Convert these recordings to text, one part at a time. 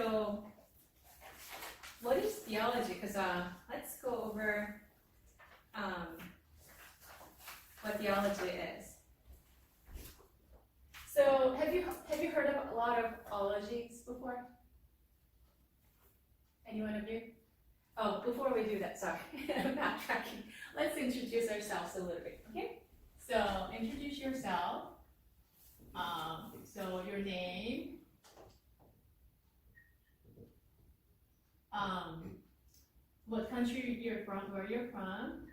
So what is theology? Because let's go over what theology is. So have you heard of a lot of ologies before? Any one of you? Oh, before we do that, sorry, I'm backtracking. Let's introduce ourselves a little bit, okay? So introduce yourself. So your name, what country you're from, where you're from,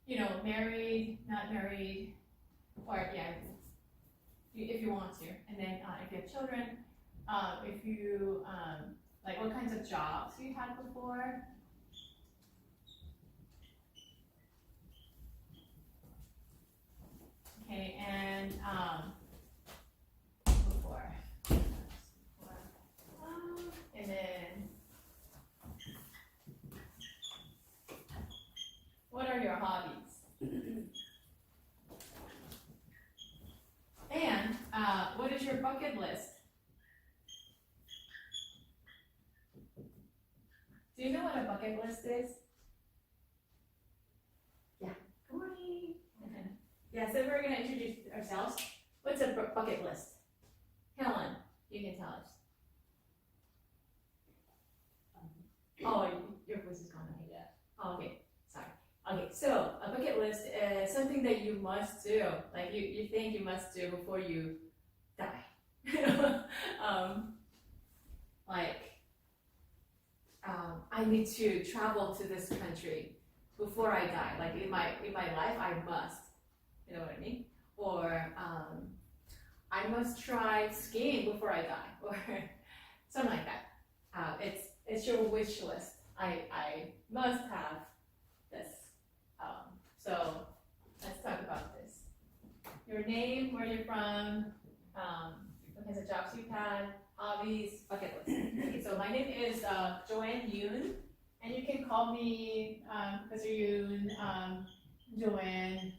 you know, married, not married, or yeah, if you want to, and then if you have children, if you like what kinds of jobs you had before. Okay, and before, and then what are your hobbies? And what is your bucket list? Do you know what a bucket list is? Yeah, good morning. Yeah, so we're going to introduce ourselves. What's a bucket list? Helen, you can tell us. Oh, your voice is gone. Oh, okay, sorry. Okay, so a bucket list is something that you must do, like you think you must do before you die. I need to travel to this country before I die. Like in my life, I must. You know what I mean? Or I must try skiing before I die, or something like that. It's your wish list. I must have this. So let's talk about this. Your name, where you're from, what kinds of jobs you've had, hobbies, bucket list. Okay, so my name is Joanne Yoon, and you can call me Professor Yoon, Joanne.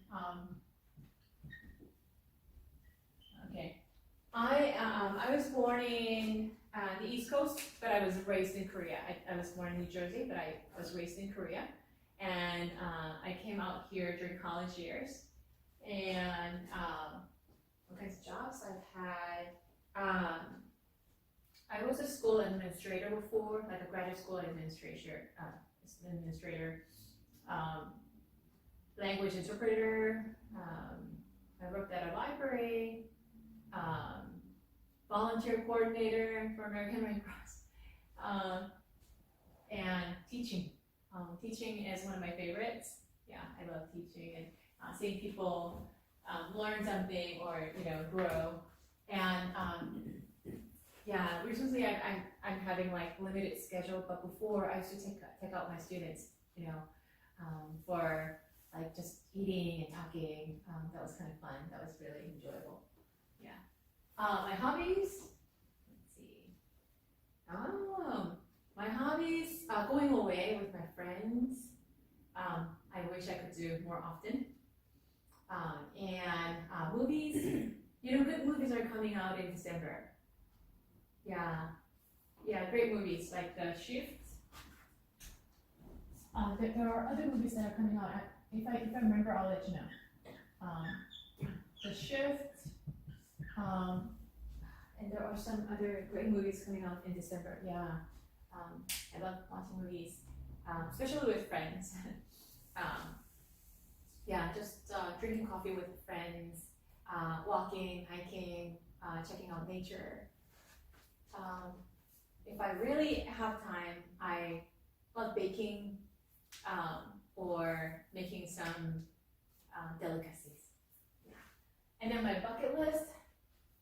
Okay, I was born in the East Coast, but I was raised in Korea. I was born in New Jersey, but I was raised in Korea, and I came out here during college years. And what kinds of jobs I've had? I was a school administrator before, like a graduate school administrator, language interpreter. I worked at a library, volunteer coordinator for American Red Cross, and teaching. Teaching is one of my favorites. Yeah, I love teaching and seeing people learn something or grow. And yeah, recently I'm having like limited schedule, but before I used to take out my students, for like just eating and talking. That was kind of fun. That was really enjoyable. Yeah. My hobbies. Let's see. My hobbies. Going away with my friends. I wish I could do more often. And movies. Good movies are coming out in December. Yeah, great movies like The Shift. There are other movies that are coming out. If I remember, I'll let you know. The Shift. And there are some other great movies coming out in December. Yeah, I love watching movies, especially with friends. Yeah, just drinking coffee with friends, walking, hiking, checking out nature. If I really have time, I love baking or making some delicacies. Yeah. And then my bucket list,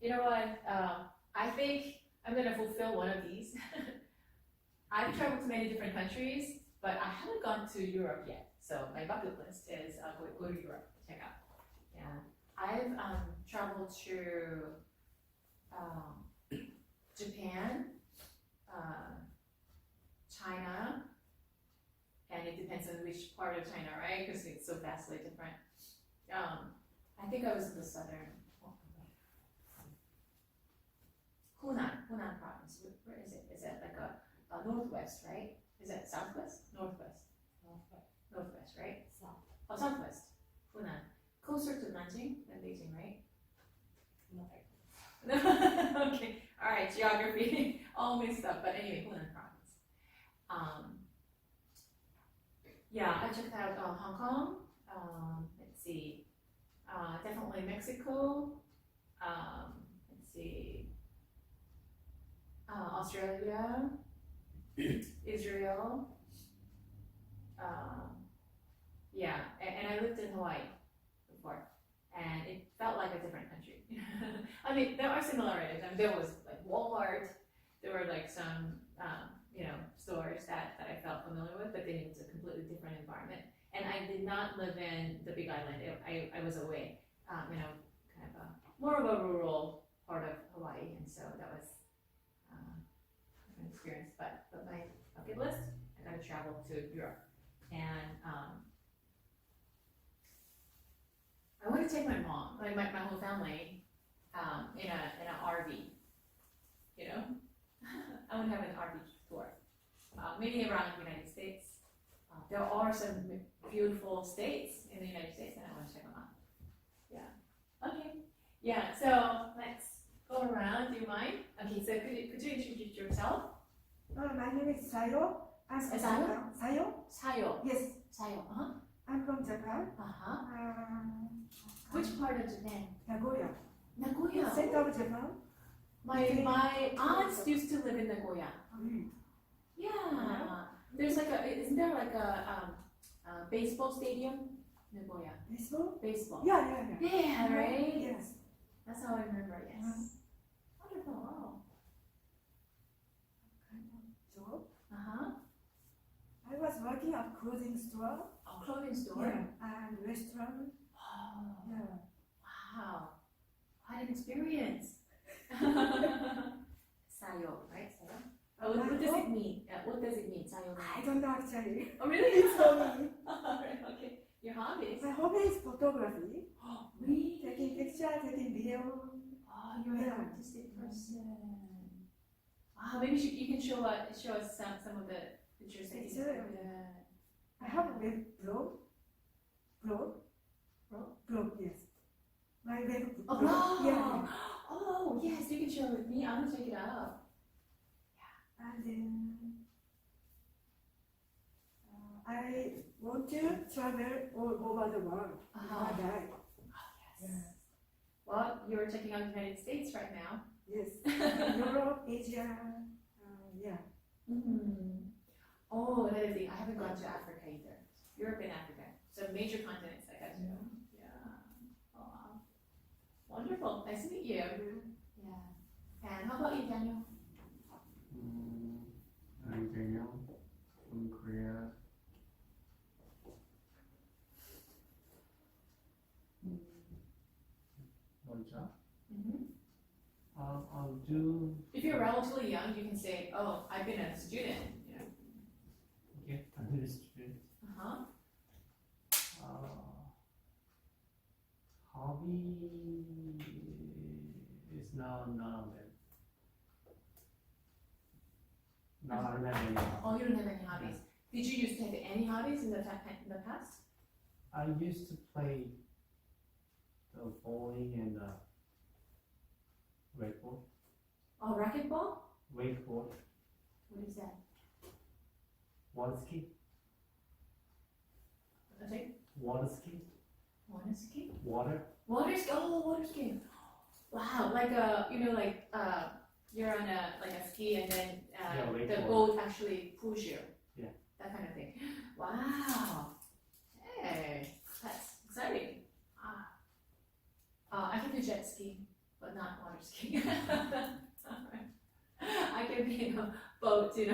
you know what? I think I'm going to fulfill one of these. I've traveled to many different countries, but I haven't gone to Europe yet. So my bucket list is go to Europe, check out. Yeah, I've traveled to Japan, China, and it depends on which part of China, right? Because it's so vastly different. I think I was in the southern, Hunan province. Where is it? Is it like a northwest, right? Is it southwest? Northwest. Northwest, right? South. Oh, southwest. Hunan. Closer to Nanjing than Beijing, right? Okay. All right. Geography all mixed up, but anyway, Hunan province. Yeah, I checked out Hong Kong. Let's see. Definitely Mexico. Let's see. Australia, Israel. Yeah, and I lived in Hawaii before, and it felt like a different country. I mean, there are similarities. I mean, there was like Walmart. There were like some, stores that I felt familiar with, but then it was a completely different environment. And I did not live in the Big Island. I was away, kind of more of a rural part of Hawaii, and so that was an experience. But my bucket list, I got to travel to Europe, and I want to take my mom, like my whole family, in an RV. I want to have an RV tour, maybe around the United States. There are some beautiful states in the United States, and I want to check them out. Yeah. Okay. Yeah. So let's go around. Do you mind? Okay. So could you introduce yourself? My name is Sayo. I'm from Sayo? Japan. Sayo? Sayo. Yes, Sayo. I'm from Japan. Which part of Japan? Nagoya. Nagoya. Center of Japan. My aunts used to live in Nagoya. Yeah. There's isn't there like a baseball stadium? Nagoya. Baseball? Baseball. Yeah. Yeah, right? Yes. That's how I remember, yes. Wonderful. Wow. Job. Uh-huh. I was working at clothing store. A clothing store? Yeah. And restaurant. Oh, Yeah. wow. What an experience. Sayo, right? Sayo? What does it mean? What does it mean, sayo? I don't know actually. Oh, really? It's for me. Alright, okay. Your hobbies? My hobby is photography. Really? Taking picture, taking video. Oh, you're an Yeah. artistic person. Wow, maybe you can show us some of the pictures that you took. Picture? I have a web blog. Blog, yes. My web Oh, blog. wow. Yeah. Oh, yes, you can share with me. I'm gonna check it out. And then I want to travel all over the world. Uh-huh. Die. Yes. Well, you're checking out the United States right now. Yes. Europe, Asia. Yeah. Mm-hmm. Oh, another thing, I haven't gone to Africa either. Europe and Africa. So major continents I got to. Yeah. Oh, wow. Wonderful. Nice to meet you. Yeah. And how about you, Daniel? I'm Daniel from Korea. One job. Mm-hmm. I'll do. If you're relatively young, you can say, "Oh, I've been a student." Yeah, I'm a student. Uh-huh. Hobby is now none of them. No, I don't have any hobby. Oh, you don't have any hobbies. Did you used to have any hobbies in the past? I used to play the bowling and wakeboard. Oh, racquetball? Wakeboard. What is that? Water ski. Okay. Water ski. Water ski? Water. Water ski. Oh, water skiing. Wow, like you're on a ski and then the wakeboard. boat actually pulls you. Yeah. That kind of thing. Wow. Hey, that's exciting. I can do jet ski, but not water skiing. I can be in a boat, but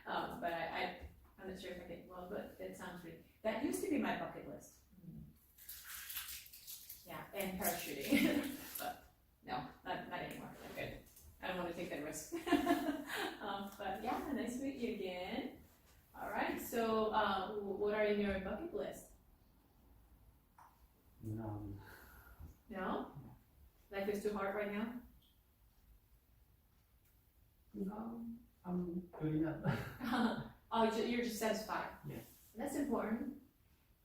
I'm not sure if I can. Well, but it sounds really. That used to be my bucket list. Yeah, and parachuting, but no, not anymore. I'm good. I don't want to take that risk. But yeah, nice to meet you again. All right. So, what are in your bucket list? too hard right now? I'm good enough. Oh, you're just satisfied? Yes. That's important.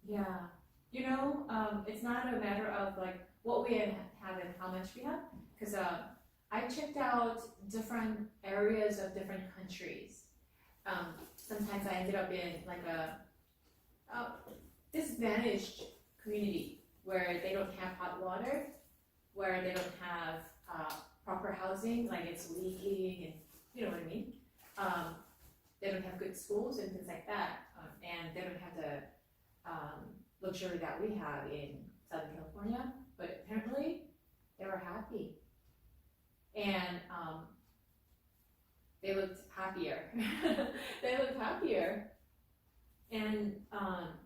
Yeah. You know, it's not a matter of like what we have and how much we have. Because I checked out different areas of different countries. Sometimes I ended up in like a disadvantaged community where they don't have hot water, where they don't have proper housing, like it's leaking and you know what I mean. They don't have good schools and things like that, and they don't have the luxury that we have in Southern California. But apparently, they were happy, and they looked happier. They looked happier, and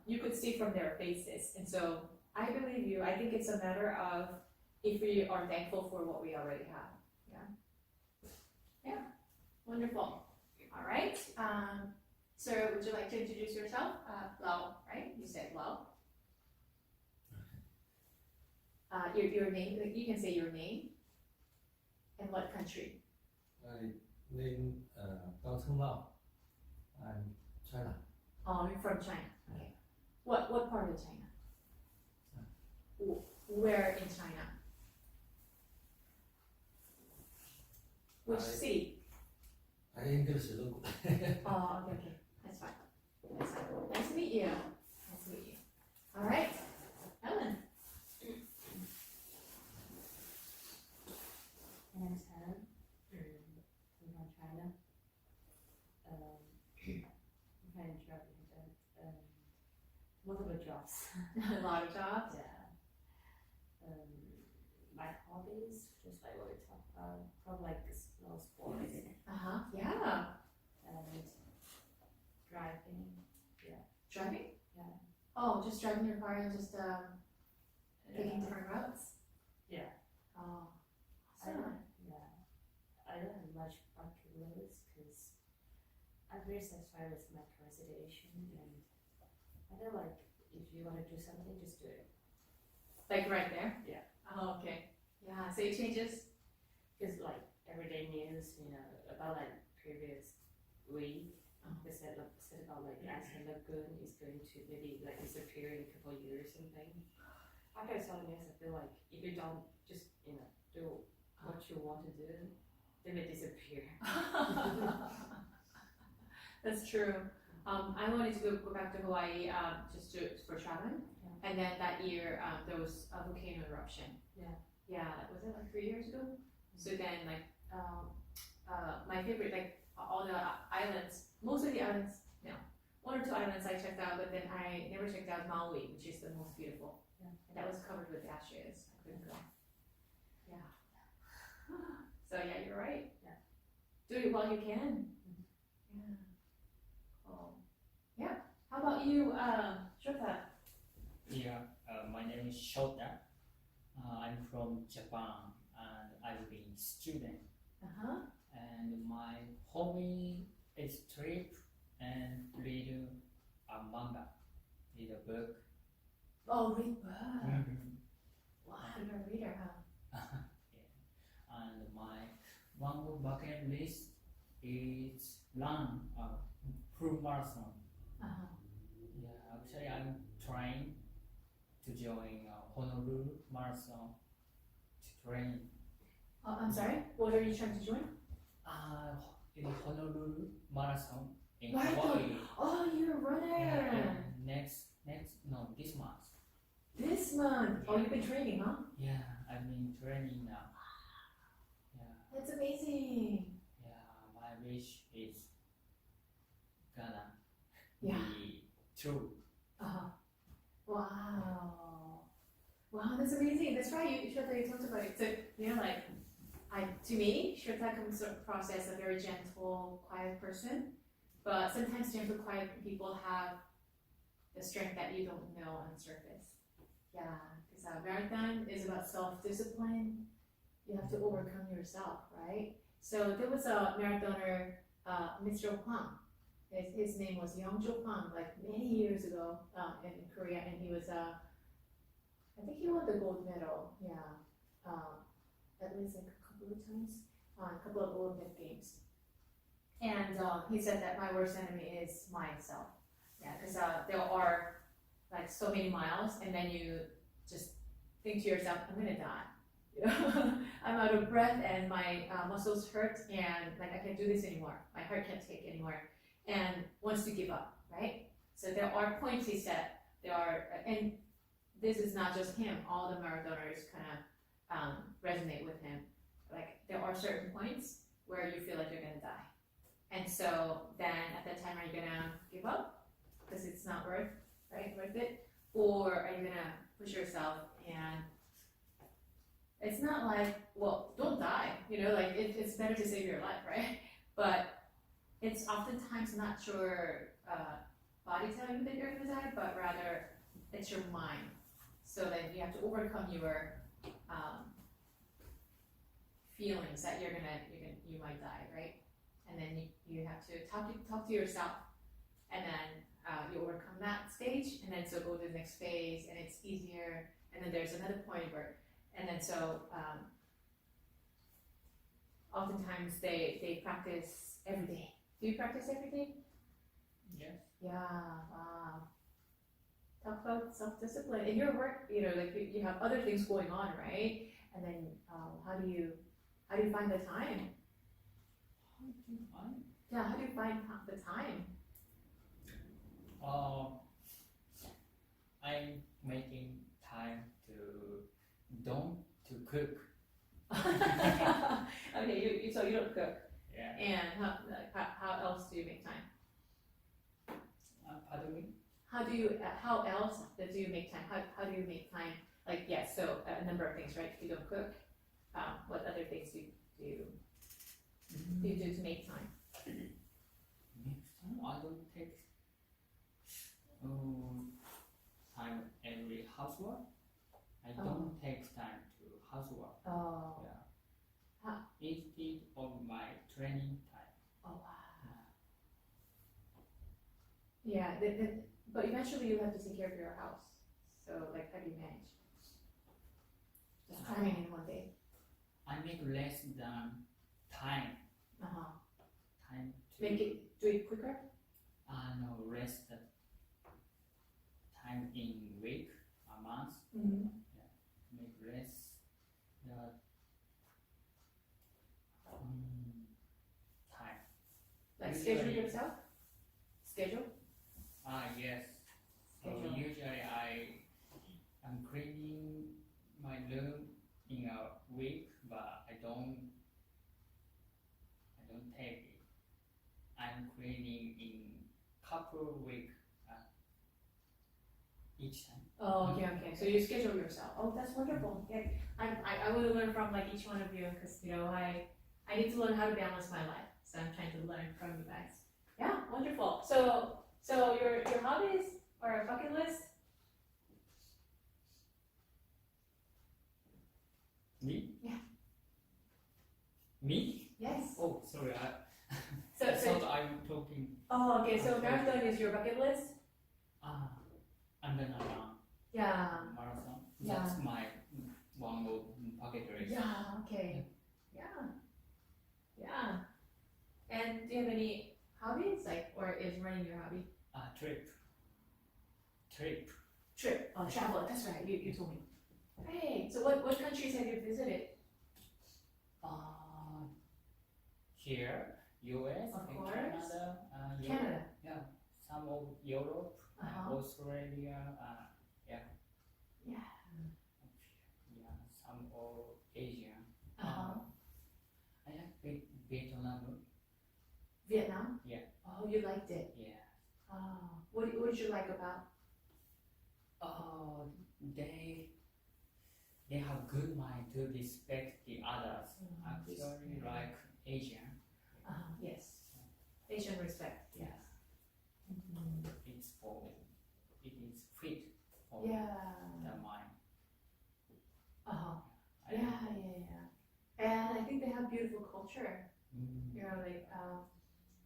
you could see from their faces. And so I believe you. I think it's a matter of if we are thankful for what we already have. Yeah, wonderful. All right. Sir, would you like to introduce yourself? Lau, right? You said Lau. Your name. You can say your name and what country. My name Cao Thung Lao. I'm China. Oh, you're from China. Okay. What part of China? Where in China? Which city? I English local. Oh, okay. That's fine. That's fine. Nice to meet you. Nice to meet you. All right. Ellen. My name is Helen. I'm from China. I'm kind of juggling multiple jobs. A lot of jobs. Yeah. My hobbies, just like what we talked about, probably like snow sports Yeah. and driving. Driving? Yeah. Oh, just driving your car and just taking different routes? Yeah. Oh, I awesome. don't, yeah. I don't have much bucket list because I'm very satisfied with my current situation, and I feel like if you want to do something, just do it. Like right there? Yeah. Oh, okay. Yeah, so it changes? Because like everyday news, about like previous week, they said about like Iceland Lagoon is going to maybe like disappear in a couple of years or something. After I saw the news, I feel like if you don't just do what you want to do, they may disappear. That's true. I wanted to go back to Hawaii for traveling, and then that year there was a volcano eruption. Yeah, was it like 3 years ago? So then like my favorite, like all the islands, most of the islands, no, 1 or 2 islands I checked out, but then I never checked out Maui, which is the most beautiful. Yeah. And that was covered with ashes. I couldn't go. Yeah. So yeah, you're right. Yeah. Do it while you can. Yeah. Cool. Yeah. How about you, Shota? Yeah, my name is Shota. I'm from Japan and I've been student. And my hobby is trip and read a manga, read a book. Oh, read book. Mhm. Wow, you're a reader, huh? Yeah. And my one more bucket list is run a full marathon. Yeah, actually I'm trying to join a Honolulu marathon to train. Oh, I'm sorry. What are you trying to join? In Honolulu marathon in Marathon. Hawaii. Oh, you're a runner. Yeah, this month. This month. Oh, you've been training, huh? Yeah, I've been training now. Yeah, That's amazing. my wish is gonna Yeah. be true. Wow. Wow, that's amazing. That's right. Shota, you talked about it. So, to me, Shota comes across as a very gentle, quiet person. But sometimes gentle, quiet people have the strength that you don't know on the surface. Yeah, because a marathon is about self-discipline. You have to overcome yourself, right? So there was a marathoner, Mr. Hwang. His name was Youngjo Hwang, like many years ago in Korea, and he was I think he won the gold medal. Yeah, at least like a couple of times, a couple of Olympic games. And he said that my worst enemy is myself. Yeah, because there are like so many miles, and then you just think to yourself, I'm gonna die. You know, I'm out of breath, and my muscles hurt, and like I can't do this anymore. My heart can't take anymore, and wants to give up, right? So there are points he said. There are, and this is not just him. All the marathoners kind of resonate with him. Like there are certain points where you feel like you're gonna die, and so then at that time, are you gonna give up because it's not worth it, or are you gonna push yourself? And it's not like, well, don't die, you know, like it's better to save your life, right? But it's oftentimes not your body telling you that you're gonna die, but rather it's your mind. So then you have to overcome your feelings that you might die, right? And then you have to talk to yourself, and then you overcome that stage, and then so go to the next phase, and it's easier. And then there's another point where, and then so oftentimes they practice every day. Do you practice every day? Yes. Yeah. Wow. Talk about self-discipline in your work. You know, like you have other things going on, right? And then how do you find the time? How do you find? Yeah, how do you find the time? I'm making time to cook. Okay, so you don't cook. Yeah. And how else do you make time? Pardon me? How else do you make time? How do you make time? Like, yes, so a number of things, right? If you don't cook, what other things do you do to make time? Next time I don't take time every housework. I don't take time to housework. Oh. Yeah. Instead of my training time. Oh wow. Yeah, but eventually you have to take care of your house. So like, how do you manage? Just cramming in one day. I make less than time. Time to Do it quicker. no, rest time in week, a month. Mm-hmm. Make less time. Like schedule Usually- yourself. Schedule. Yes. So Schedule. usually I'm cleaning my room in a week, but I don't take it. I'm cleaning in couple week each time. Oh, okay. So you schedule yourself. Oh, that's wonderful. Yeah, I want to learn from like each one of you, because you know I need to learn how to balance my life. So I'm trying to learn from you guys. Yeah, wonderful. So your hobbies or a bucket list? Me? Yeah. Me? Yes. Oh, sorry. I So thought I'm talking. oh, okay. So marathon is your bucket list? I'm gonna run Yeah. marathon. Yeah. That's my one of bucket list. Yeah. Okay. Yeah. Yeah. And do you have any hobbies, like, or is running your hobby? Trip. Trip. Oh, travel. That's right. You told me. Hey. So what countries have you visited? Here, US, Of and course. Canada, Canada. yeah, some of Europe, Australia, Yeah. yeah, some of Asia. I like Vietnam. Vietnam. Yeah. Oh, you liked it. Yeah. Oh, what did you like about? They have good mind to respect the others. Actually, respect. like Asia, Yes. Asian respect. Yes. it is fit for Yeah. the mind. Yeah. And I think they have beautiful culture. You know, like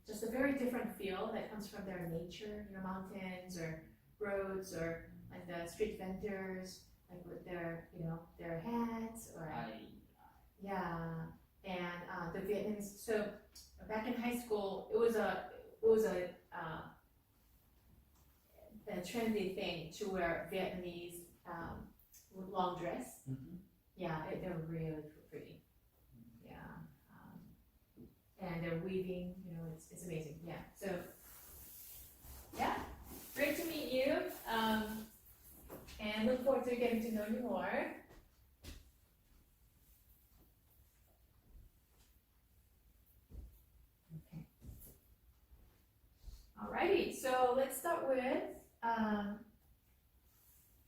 just a very different feel that comes from their nature. You know, mountains or roads, or like the street vendors, like with their their hats, or Yeah, and the Vietnamese. So back in high school, it was a trendy thing to wear Vietnamese long dress. Yeah, they're really pretty. Yeah, and they're weaving. You know, it's amazing. Yeah. So yeah, great to meet you. And look forward to getting to know you more. Okay. Alrighty, so let's start with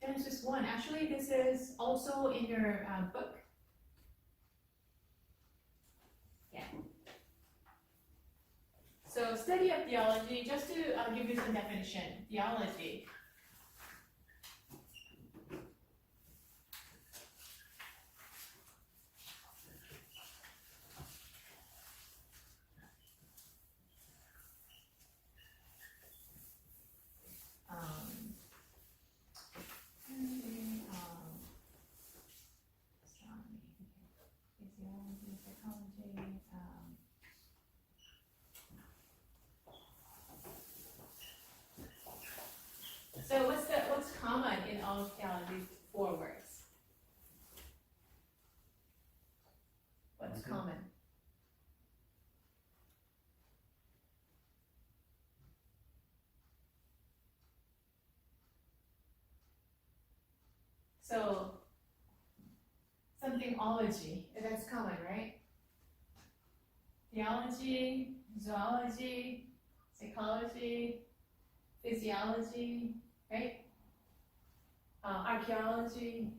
Genesis 1. Actually, this is also in your book. Yeah. So, study of theology, just to give you some definition. Theology. Astronomy, physiology, psychology. So what's common in all theology? 4 words. What's common? So something ology, that's common, right? Theology, zoology, psychology, physiology, right? Archaeology,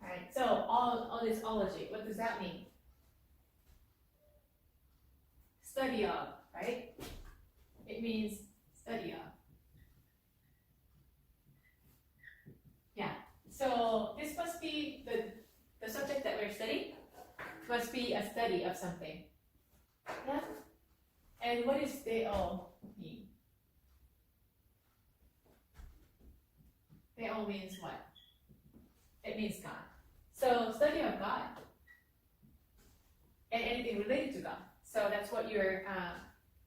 Alright, so all this ology, what does that mean? Study of, right? It means study of. Yeah, so this must be the subject that we're studying must be a study of something. Yeah? And what does Theo mean? Theo means what? It means God. So study of God and anything related to God. So that's what you're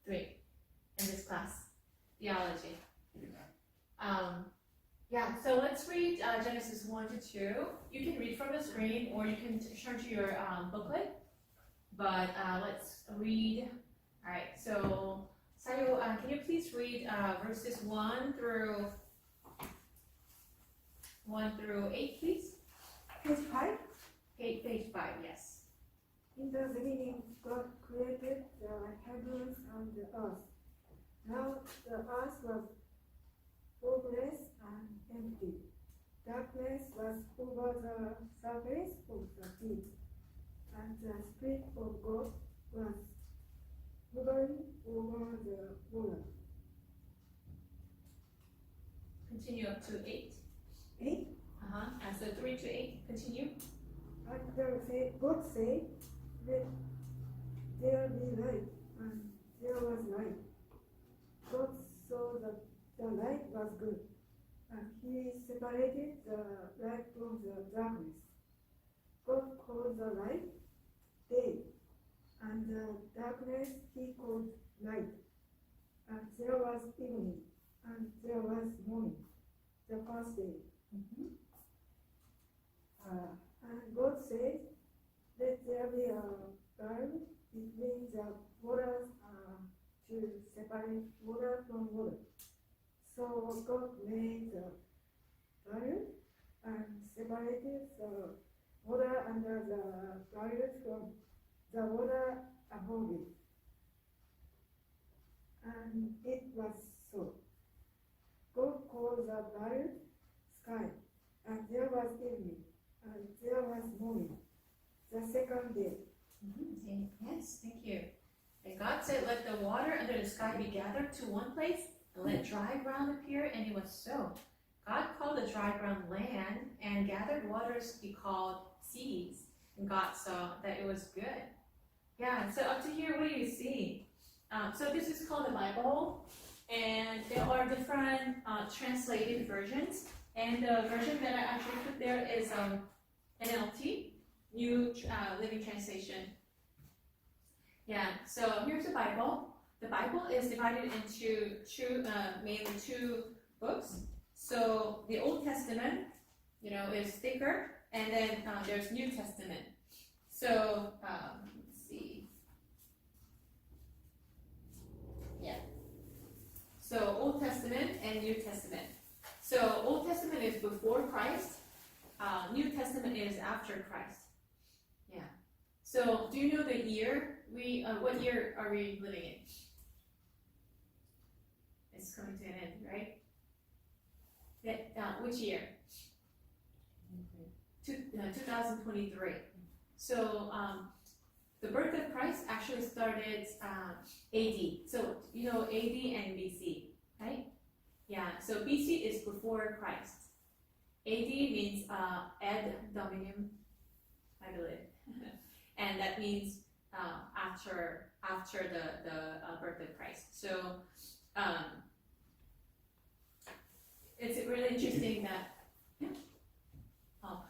doing in this class, theology. Yeah, so let's read Genesis 1 to 2. You can read from the screen or you can turn to your booklet. But let's read. All right, so Sayo, can you please read verses 1 through 8, please? Page 5. Page 5, yes. In the beginning, God created the heavens and the earth. Now the earth was formless and empty. Darkness was over the surface of the deep, and the Spirit of God was hovering over the water. Continue up to 8. 8. So 3 to 8, continue. God said, "Let there be light," and there was light. God saw that the light was good, and he separated the light from the darkness. God called the light day, and the darkness he called night. And there was evening, and there was morning, the first day. And God said, "Let there be a gulf between the waters to separate water from water." So God made the gulf and separated the water under the gulf from the water above it. And it was so. God called the gulf sky, and there was evening, and there was morning, the second day. Yes, thank you. And God said, "Let the water under the sky be gathered to one place, and let dry ground appear," and it was so. God called the dry ground land, and gathered waters he called seas. And God saw that it was good. Yeah, so up to here, what do you see? So this is called the Bible, and there are different translated versions. And the version that I actually put there is NLT, New Living Translation. Yeah, so here's the Bible. The Bible is divided into mainly two books. So the Old Testament, is thicker, and then there's New Testament. So let's see. Yeah. So Old Testament and New Testament. So Old Testament is before Christ. New Testament is after Christ. Yeah. So do you know the year? What year are we living in? It's coming to an end, right? Which year? 2023. So the birth of Christ actually started AD. So AD and BC, right? Yeah. So BC is before Christ. AD means ad dominum, I believe, and that means after the birth of Christ. So it's really interesting that. Yeah.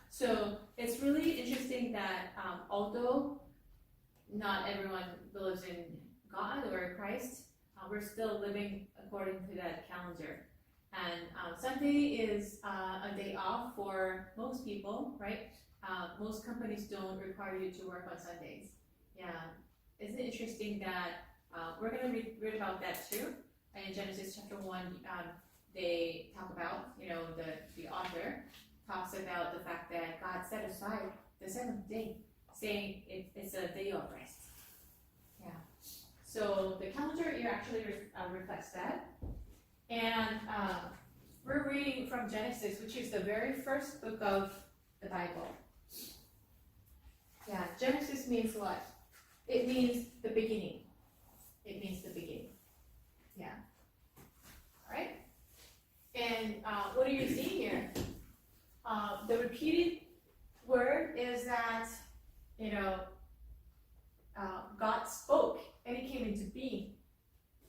So it's really interesting that although not everyone believes in God or Christ, we're still living according to that calendar. And Sunday is a day off for most people, right? Most companies don't require you to work on Sundays. Yeah, isn't it interesting that we're going to read about that too? In Genesis chapter 1, they talk about, the author talks about the fact that God set aside the seventh day, saying it's a day of rest. Yeah. So the calendar year actually reflects that. And we're reading from Genesis, which is the very first book of the Bible. Yeah, Genesis means what? It means the beginning. It means the beginning. Yeah. All right. And what do you see here? The repeated word is that, God spoke and it came into being,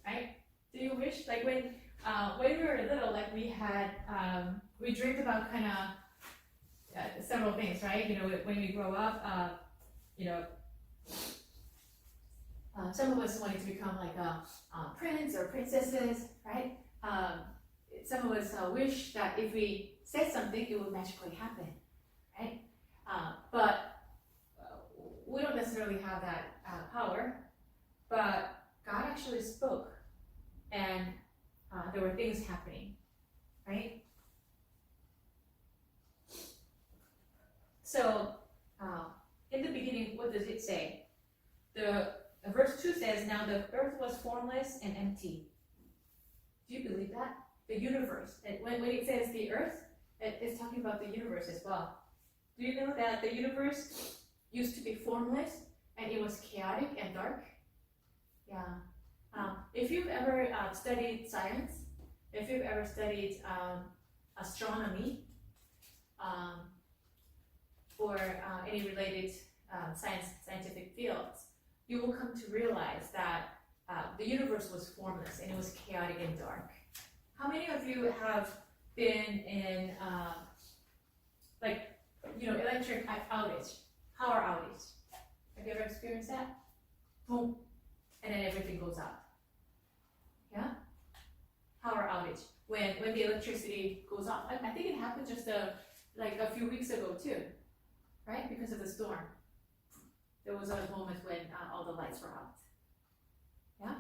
right? Do you wish, like when we were little, like we dreamed about kind of several things, right? When we grow up, some of us wanted to become like a prince or princesses, right? Some of us wish that if we said something, it would magically happen, right? But we don't necessarily have that power. But God actually spoke, and there were things happening, right? So, in the beginning, what does it say? Verse 2 says, "Now the earth was formless and empty." Do you believe that? The universe. When it says the earth, it's talking about the universe as well. Do you know that the universe used to be formless and it was chaotic and dark? Yeah. If you've ever studied science, if you've ever studied astronomy, or any related scientific fields, you will come to realize that the universe was formless and it was chaotic and dark. How many of you have been in electric outage, power outage? Have you ever experienced that? Boom, and then everything goes out. Yeah? Power outage. When the electricity goes off. I think it happened just a few weeks ago too, right? Because of the storm. There was a moment when all the lights were out. Yeah?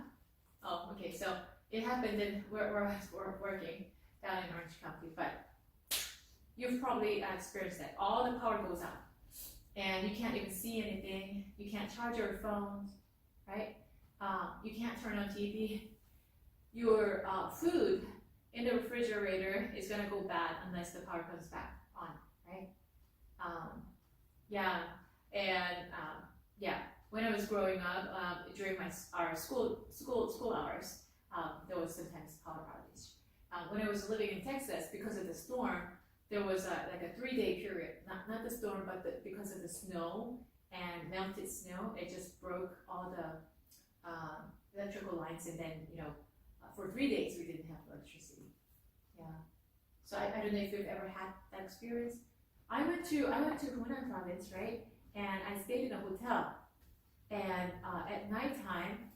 Oh, okay, so it happened in where I was working down in Orange County, but you've probably experienced that. All the power goes out, and you can't even see anything. You can't charge your phone, right? You can't turn on TV. Your food in the refrigerator is gonna go bad unless the power comes back on, right? When I was growing up, during our school hours, there was sometimes power outage. When I was living in Texas, because of the storm, there was a 3-day period. Not the storm, but because of the snow and melted snow, it just broke all the electrical lines, and then for 3 days we didn't have electricity. Yeah. So I don't know if you've ever had that experience. I went to Hunan province, right? And I stayed in a hotel. And at nighttime,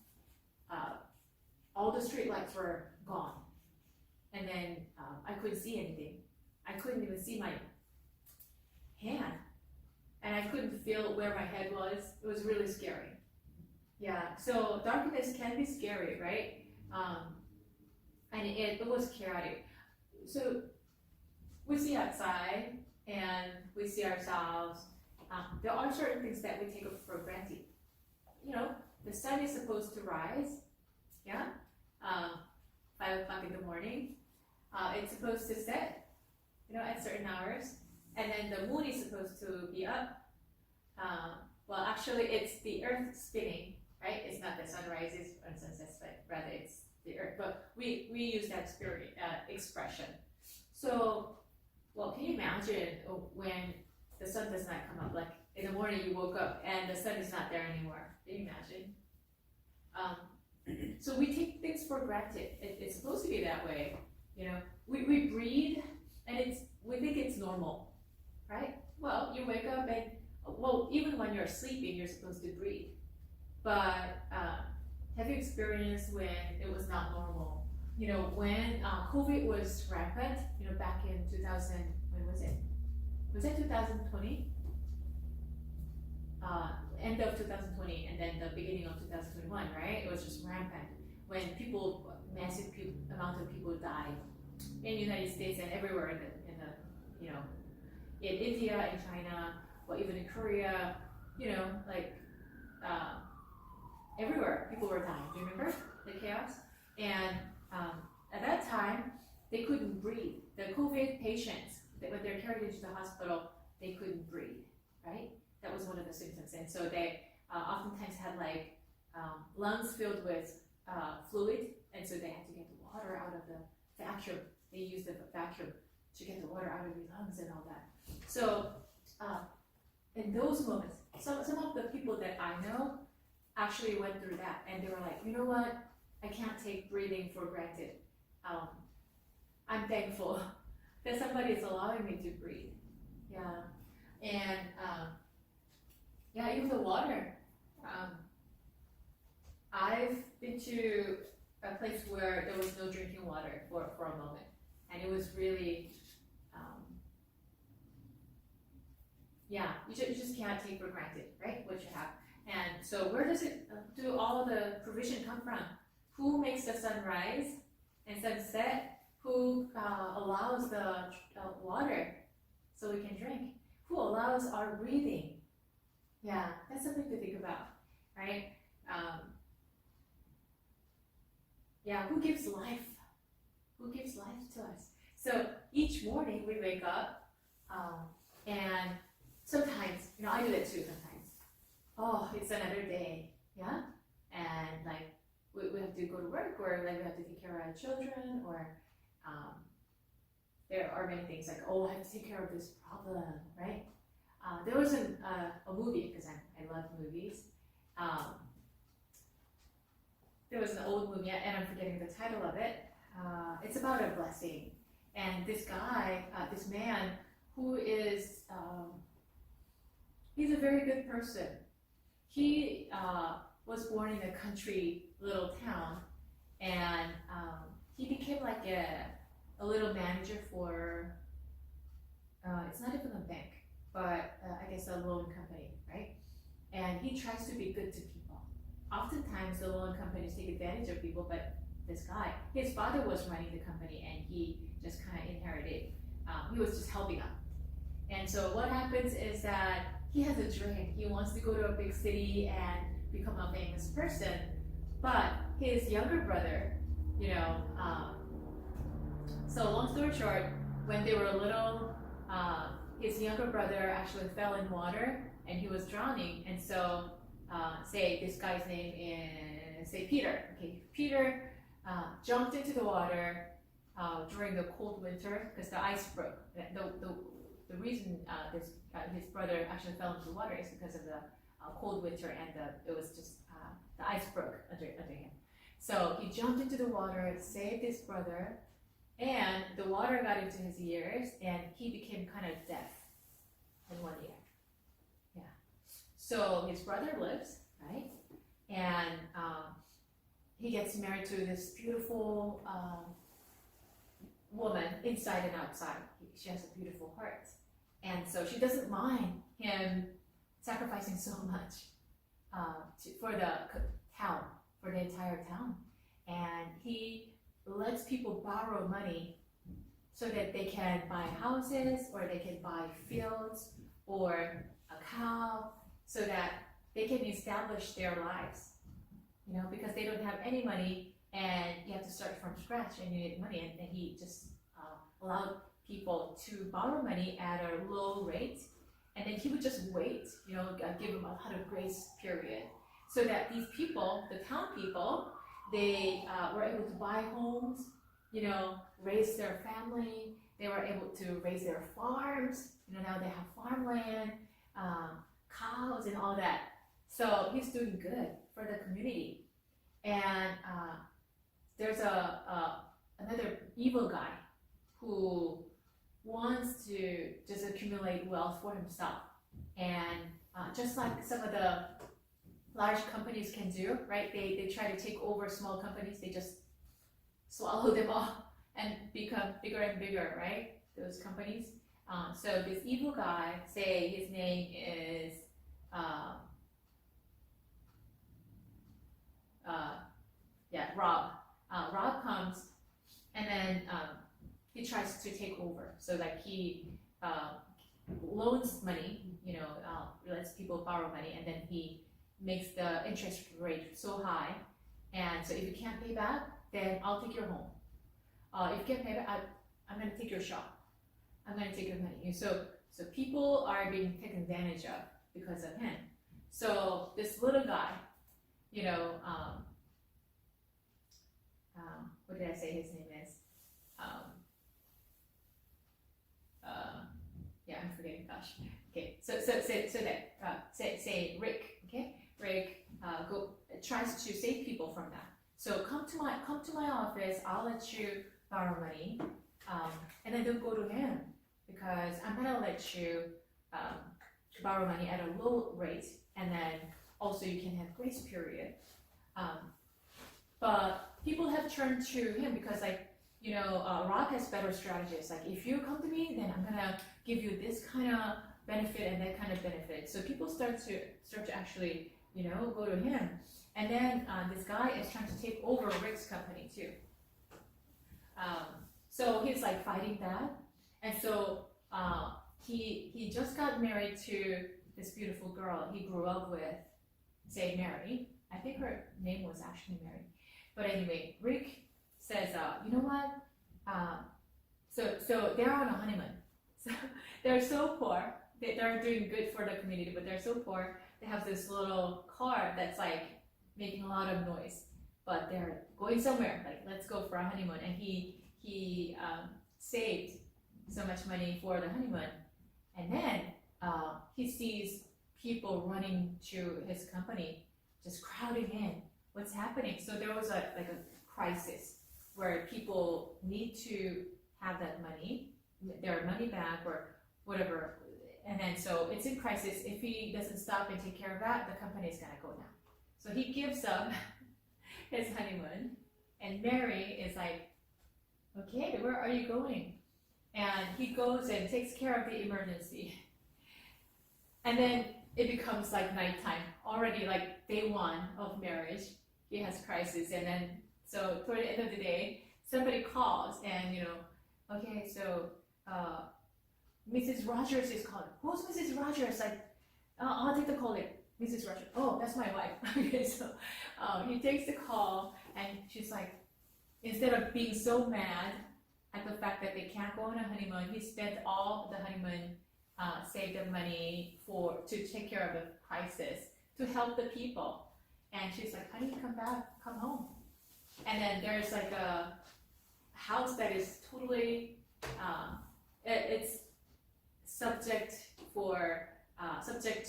all the street lights were gone. And then I couldn't see anything. I couldn't even see my hand. And I couldn't feel where my head was. It was really scary. Yeah, so darkness can be scary, right? And it was chaotic. So we see outside and we see ourselves. There are certain things that we take for granted. The sun is supposed to rise, yeah, 5 o'clock in the morning. It's supposed to set, at certain hours, and then the moon is supposed to be up. Well, actually, it's the Earth spinning, right? It's not the sun rises and sunsets, but rather it's the Earth. But we use that expression. So, well, can you imagine when the sun does not come up? Like in the morning, you woke up and the sun is not there anymore. Can you imagine? So we take things for granted. It's supposed to be that way. We breathe and we think it's normal, right? Well, you wake up and even when you're sleeping, you're supposed to breathe. But have you experienced when it was not normal? When COVID was rampant, back in 2000, when was it? Was it 2020? End of 2020 and then the beginning of 2021, right? It was just rampant when massive amount of people died in the United States and everywhere in India, in China, or even in Korea, everywhere people were dying. Do you remember the chaos? And at that time, they couldn't breathe. The COVID patients, when they're carried into the hospital, they couldn't breathe, right? That was one of the symptoms. And so they oftentimes had lungs filled with fluid, and so they had to get the water out of the vacuum. They used the vacuum to get the water out of your lungs and all that. So in those moments, some of the people that I know actually went through that, and they were like, you know what? I can't take breathing for granted. I'm thankful that somebody is allowing me to breathe. Yeah, and even the water. I've been to a place where there was no drinking water for a moment, and it was really, you just can't take for granted, right, what you have. And so where do all of the provision come from? Who makes the sun rise and sunset? Who allows the water so we can drink? Who allows our breathing? Yeah, that's something to think about, right? Who gives life? Who gives life to us? So each morning we wake up, and sometimes, I do that too sometimes. Oh, it's another day, yeah? And we have to go to work, or we have to take care of our children, or there are many things like, I have to take care of this problem, right? There was a movie, because I love movies. There was an old movie, and I'm forgetting the title of it. It's about a blessing. And this guy, this man, who is, he's a very good person. He was born in a country little town, and he became like a little manager for, it's not even a bank, but I guess a loan company, right? And he tries to be good to people. Oftentimes the loan companies take advantage of people, but this guy, his father was running the company and he just kind of inherited, he was just helping out. And so what happens is that he has a dream. He wants to go to a big city and become a famous person, but his younger brother, so long story short, when they were little, his younger brother actually fell in water and he was drowning. And so, say this guy's name is, say Peter. Okay, Peter jumped into the water during the cold winter because the ice broke. The reason his brother actually fell into the water is because of the cold winter, and it was just the ice broke under him. So he jumped into the water, saved his brother, and the water got into his ears, and he became kind of deaf in one ear. Yeah. So his brother lives, right? And he gets married to this beautiful woman inside and outside. She has a beautiful heart. And so she doesn't mind him sacrificing so much for the town, for the entire town. And he lets people borrow money so that they can buy houses, or they can buy fields, or a cow, so that they can establish their lives. You know, because they don't have any money, and you have to start from scratch, and you need money. And he just allowed people to borrow money at a low rate, and then he would just wait, you know, give them a lot of grace period, so that these people, the town people, they were able to buy homes, you know, raise their family. They were able to raise their farms. You know, now they have farmland, cows, and all that. So he's doing good for the community. And there's another evil guy who wants to just accumulate wealth for himself. And just like some of the large companies can do, right? They try to take over small companies. They just swallow them all and become bigger and bigger, right? Those companies. So this evil guy, say his name is Rob. Rob comes, and then he tries to take over. So like he loans money, you know, lets people borrow money, and then he makes the interest rate so high. And so if you can't pay back, then I'll take your home. If you can't pay back, I'm going to take your shop. I'm going to take your money. So people are being taken advantage of because of him. So this little guy, you know, what did I say his name is? Yeah, I'm forgetting. Gosh. Okay. So say Rick. Okay. Rick tries to save people from that. So come to my office. I'll let you borrow money, and then don't go to him, because I'm gonna let you borrow money at a low rate, and then also you can have grace period. But people have turned to him because, like, you know, Rob has better strategies. Like, if you come to me, then I'm gonna give you this kind of benefit and that kind of benefit. So people start to actually, you know, go to him. And then this guy is trying to take over Rick's company too. So he's like fighting that. And so he just got married to this beautiful girl he grew up with, say Mary. I think her name was actually Mary. But anyway, Rick says, you know what? So they're on a honeymoon. So they're so poor. They're doing good for the community, but they're so poor. They have this little car that's like making a lot of noise, but they're going somewhere. Like, let's go for a honeymoon. And he saved so much money for the honeymoon, and then he sees people running to his company, just crowding in. What's happening? So there was a crisis where people need to have that money, their money back or whatever. And then so it's in crisis. If he doesn't stop and take care of that, the company is gonna go down. So he gives up his honeymoon, and Mary is like, okay, where are you going? And he goes and takes care of the emergency. And then it becomes like nighttime, already like day one of marriage. He has crisis, and then so toward the end of the day, somebody calls and, you know, okay, so Mrs. Rogers is calling. Who's Mrs. Rogers? Like, I'll take the call. Like, Mrs. Rogers. Oh, that's my wife. Okay, so he takes the call, and she's like, instead of being so mad at the fact that they can't go on a honeymoon, he spent all the honeymoon, saved the money to take care of the crisis, to help the people. And she's like, honey, come home. And then there's like a house that is totally, it's subject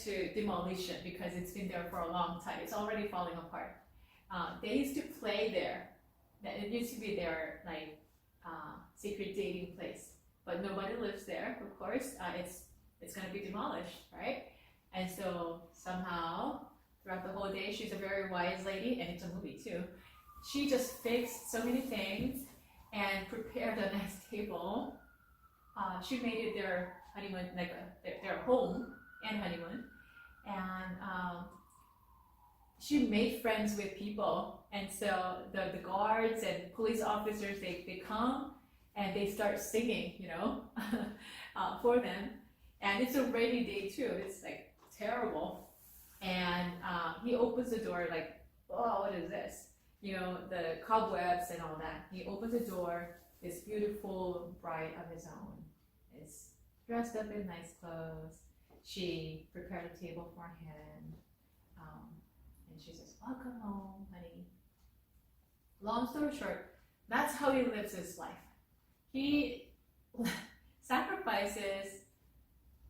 to demolition because it's been there for a long time. It's already falling apart. They used to play there. That it used to be their like secret dating place, but nobody lives there. Of course, it's gonna be demolished, right? And so somehow throughout the whole day, she's a very wise lady, and it's a movie too. She just fixed so many things and prepared a nice table. She made it their honeymoon, like their home and honeymoon, and she made friends with people. And so the guards and police officers, they come and they start singing, you know, for them. And it's a rainy day too. It's like terrible. And he opens the door like, oh, what is this? You know, the cobwebs and all that. He opens the door. This beautiful bride of his own is dressed up in nice clothes. She prepared a table for him. And she says, welcome home, honey. Long story short, that's how he lives his life. He sacrifices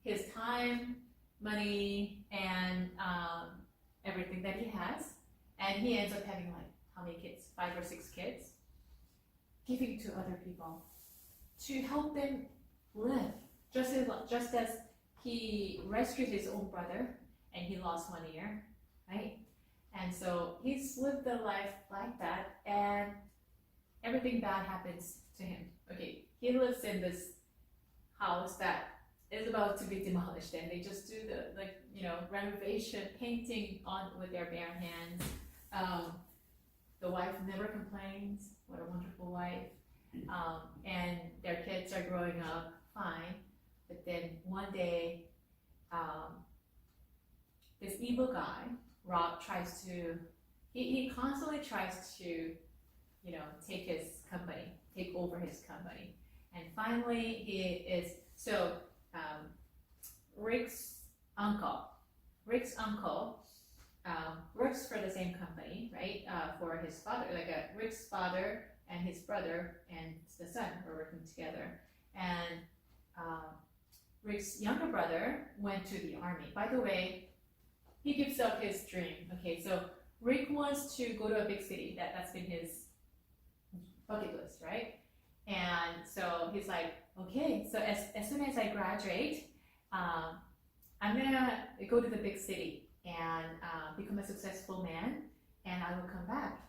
his time, money, and everything that he has, and he ends up having like how many kids? 5 or 6 kids, giving to other people to help them live. Just as he rescued his own brother and he lost 1 ear, right? And so he's lived a life like that, and everything bad happens to him. Okay, he lives in this house that is about to be demolished, and they just do the renovation, painting on with their bare hands. The wife never complains. What a wonderful wife. And their kids are growing up fine, but then one day, this evil guy, Rob, he constantly tries to, take over his company. And finally Rick's uncle works for the same company, right? For his father, Rick's father and his brother and the son were working together. And Rick's younger brother went to the army. By the way, he gives up his dream. Okay, so Rick wants to go to a big city. That's been his bucket list, right? And so he's like, okay, so as soon as I graduate, I'm gonna go to the big city and become a successful man, and I will come back.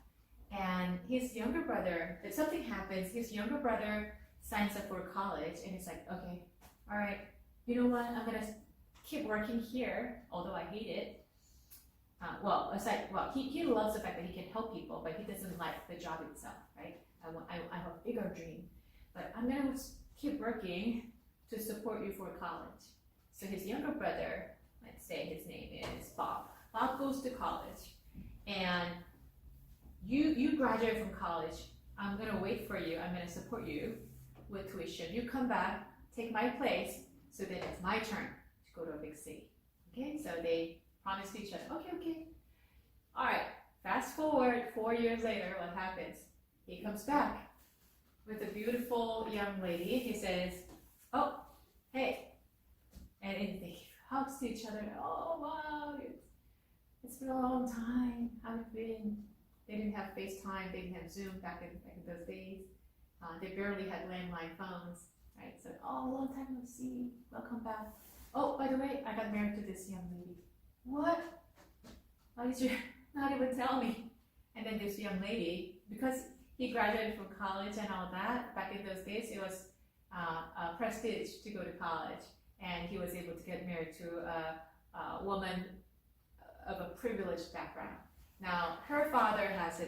And his younger brother, if something happens, his younger brother signs up for college, and he's like, okay, all right, you know what, I'm gonna keep working here, although I hate it. He loves the fact that he can help people, but he doesn't like the job itself, right? I have a bigger dream, but I'm gonna keep working to support you for college. So his younger brother, let's say his name is Bob. Bob goes to college, and you graduate from college. I'm gonna wait for you. I'm gonna support you with tuition. You come back, take my place, so that it's my turn to go to a big city. Okay, so they promised each other. Okay. All right. Fast forward 4 years later, what happens? He comes back with a beautiful young lady. He says, "Oh, hey," and they hugs to each other. Oh wow, it's been a long time. How have you been? They didn't have FaceTime. They didn't have Zoom back in those days. They barely had landline phones, right? So, oh, long time no see. Welcome back. Oh, by the way, I got married to this young lady. What? Why did you not even tell me? And then this young lady, because he graduated from college and all that, back in those days, it was a prestige to go to college. And he was able to get married to a woman of a privileged background. Now, her father has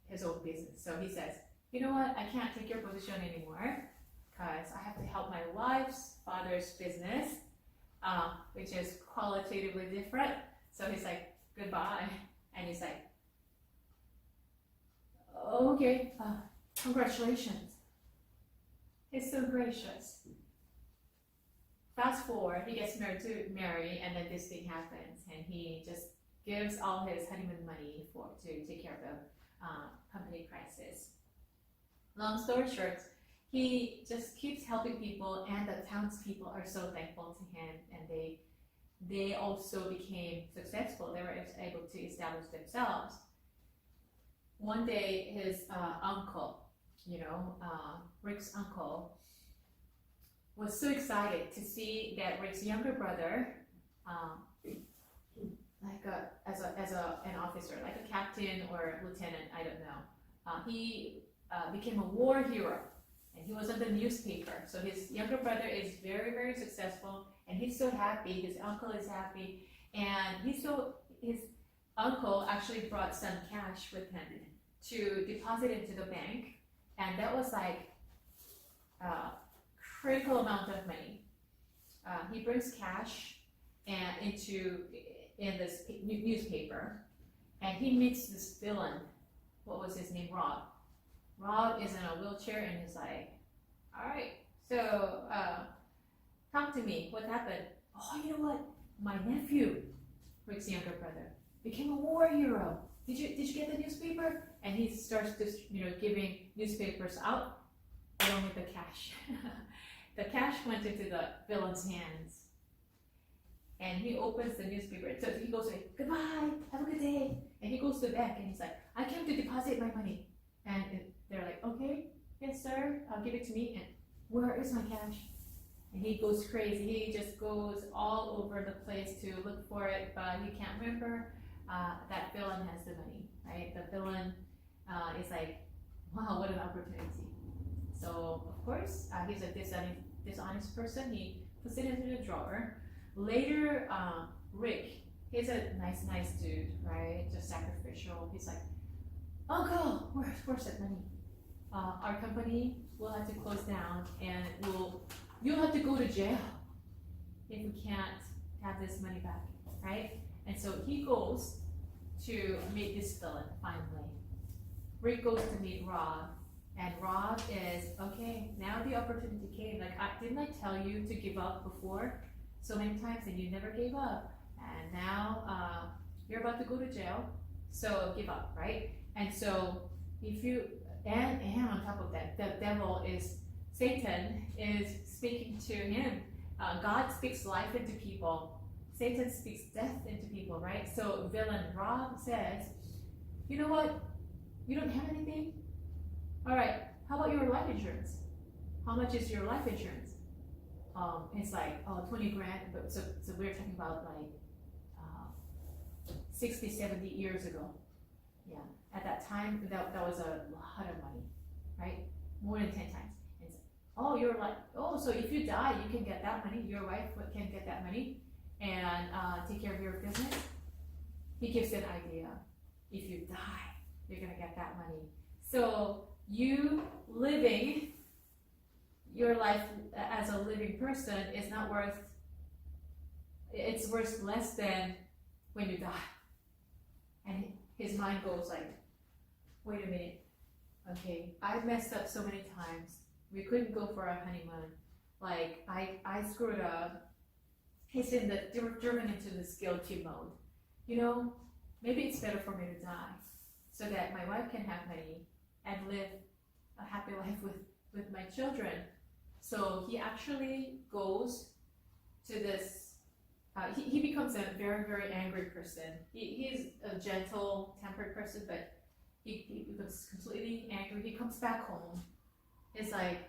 his own business. So he says, you know what, I can't take your position anymore because I have to help my wife's father's business, which is qualitatively different. So he's like, goodbye. And he's like, okay, congratulations. He's so gracious. Fast forward, he gets married to Mary, and then this thing happens, and he just gives all his honeymoon money to take care of the company crisis. Long story short, he just keeps helping people, and the townspeople are so thankful to him, and they also became successful. They were able to establish themselves. one day his uncle, Rick's uncle, was so excited to see that Rick's younger brother, as an officer, like a captain or lieutenant, I don't know. He became a war hero, and he was on the newspaper. So his younger brother is very, very successful, and he's so happy. His uncle is happy, and his uncle actually brought some cash with him to deposit into the bank, and that was like a critical amount of money. He brings cash in this newspaper, and he meets this villain. What was his name? Rob. Rob is in a wheelchair, and he's like, "All right, so talk to me. What happened?" "Oh, you know what? My nephew, Rick's younger brother, became a war hero. Did you get the newspaper?" And he starts just giving newspapers out along with the cash. The cash went into the villain's hands, and he opens the newspaper. So he goes like, "Goodbye, have a good day." And he goes to the bank, and he's like, "I came to deposit my money." And they're like, "Okay, yes sir, I'll give it to me." And where is my cash? And he goes crazy. He just goes all over the place to look for it, but he can't remember. That villain has the money, right? The villain is like, "Wow, what an opportunity." So of course, he's a dishonest person. He puts it into the drawer. Later, Rick, he's a nice dude, right? Just sacrificial. He's like, "Uncle, where's that money? Our company will have to close down, and you'll have to go to jail if we can't have this money back," right? And so he goes to meet this villain finally. Rick goes to meet Rob, and Rob is, "Okay, now the opportunity came. Like, didn't I tell you to give up before so many times, and you never gave up? And now you're about to go to jail, so give up," right? And so and on top of that, the devil Satan is speaking to him. God speaks life into people. Satan speaks death into people, right? So villain Rob says, "You know what? You don't have anything? All right, how about your life insurance? How much is your life insurance?" It's like, "Oh, 20 grand. But so we're talking about like 60, 70 years ago. Yeah, at that time, that was a lot of money, right? More than 10 times. And it's, so if you die, you can get that money. Your wife can get that money and take care of your business." He gives an idea. If you die, you're gonna get that money. So you living your life as a living person is not worth. It's worth less than when you die. And his mind goes like, "Wait a minute. Okay, I've messed up so many times. We couldn't go for a honeymoon. Like I screwed up." He's driven into this guilty mode. Maybe it's better for me to die so that my wife can have money and live a happy life with my children. So he actually goes to this, he becomes a very, very angry person. He's a gentle tempered person, but he becomes completely angry. He comes back home. It's like,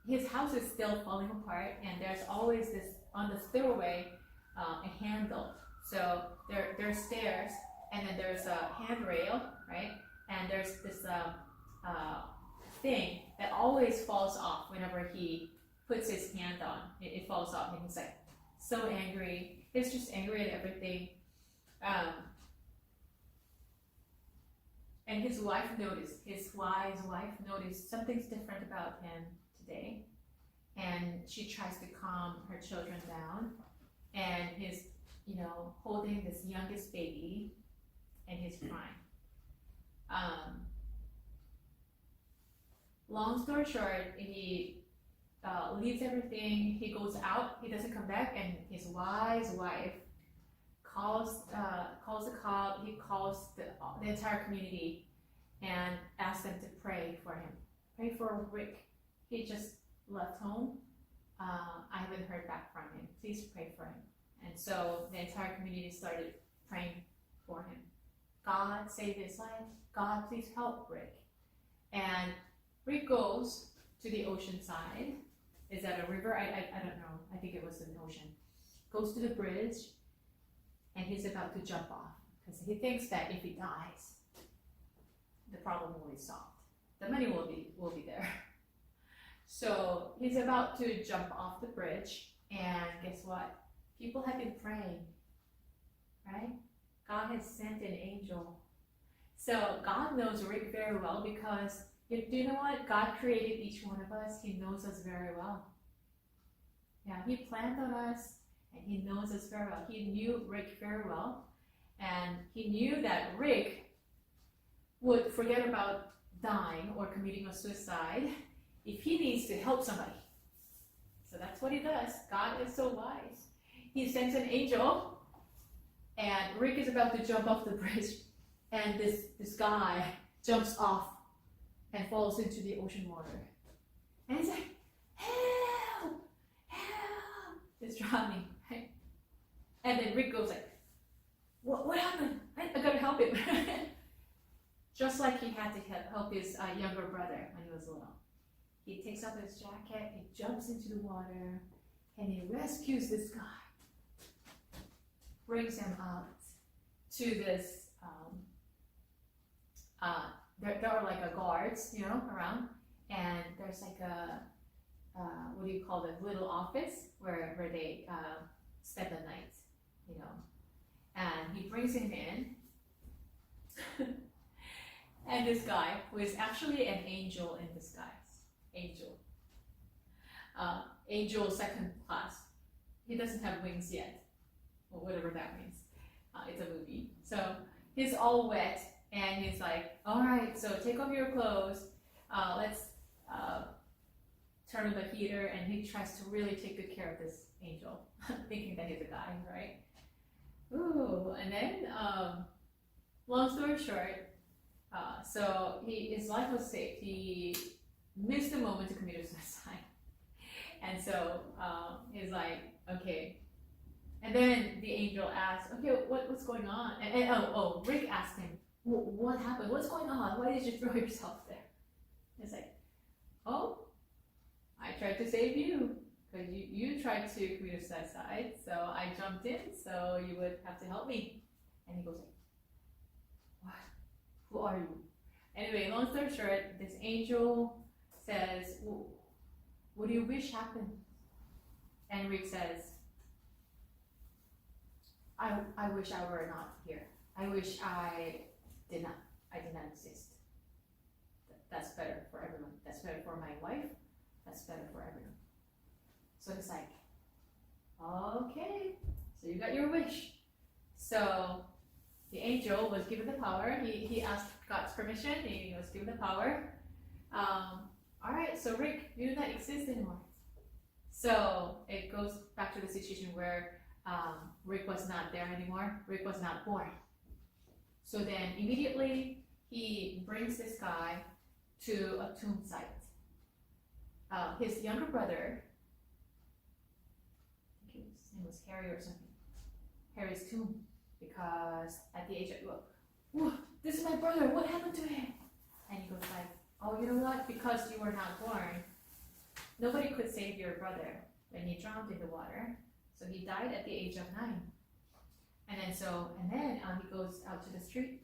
his house is still falling apart, and there's always this, on the stairway, a handle. So there's stairs, and then there's a handrail, right? And there's this thing that always falls off whenever he puts his hand on. It falls off, and he's like so angry. He's just angry at everything. And his wife wise wife noticed something's different about him today, and she tries to calm her children down, and he's holding this youngest baby, and he's crying. Long story short, he leaves everything. He goes out. He doesn't come back, and his wise wife calls the cop. He calls the entire community and asks them to pray for him. Pray for Rick. He just left home. I haven't heard back from him. Please pray for him. And so the entire community started praying for him. God saved his life. God, please help Rick. And Rick goes to the ocean side. Is that a river? I don't know. I think it was an ocean. Goes to the bridge, and he's about to jump off because he thinks that if he dies, the problem will be solved. The money will be there. So he's about to jump off the bridge, and guess what? People have been praying, right? God has sent an angel. So God knows Rick very well because do you know what? God created each one of us. He knows us very well. Yeah, he planned on us and he knows us very well. He knew Rick very well, and he knew that Rick would forget about dying or committing a suicide if he needs to help somebody. So that's what he does. God is so wise. He sends an angel, and Rick is about to jump off the bridge, and this guy jumps off and falls into the ocean water. And he's like, help! Help! He's drowning, right? And then Rick goes like, what happened? I gotta help him. Just like he had to help his younger brother when he was little. He takes off his jacket, he jumps into the water, and he rescues this guy. Brings him out to this, there are like a guards, around, and there's like a, what do you call it, little office where they spend the night, and he brings him in, and this guy, who is actually an angel in disguise, angel second class, he doesn't have wings yet, or whatever that means, it's a movie, so he's all wet, and he's like, all right, so take off your clothes, let's turn on the heater, and he tries to really take good care of this angel, thinking that he's a guy, right? Ooh, and then, long story short, so his life was saved. He missed the moment to commit suicide, and so he's like, okay. And then the angel asked, okay, what's going on? And Rick asked him, what happened? What's going on? Why did you throw yourself there? It's like, oh, I tried to save you because you tried to commit suicide, so I jumped in so you would have to help me. And he goes like, what? Who are you? Anyway, long story short, this angel says, what do you wish happened? And Rick says, I wish I were not here. I wish I did not exist. That's better for everyone. That's better for my wife. That's better for everyone. So it's like, okay, so you got your wish. So the angel was given the power. He asked God's permission. He was given the power. All right, so Rick, you do not exist anymore. So it goes back to the situation where Rick was not there anymore. Rick was not born. So then immediately he brings this guy to a tomb site. His younger brother, I think his name was Harry or something, Harry's tomb, because at the age of, whoa, this is my brother, what happened to him? And he goes like, oh, you know what, because you were not born, nobody could save your brother when he drowned in the water, so he died at the age of 9. And then he goes out to the street,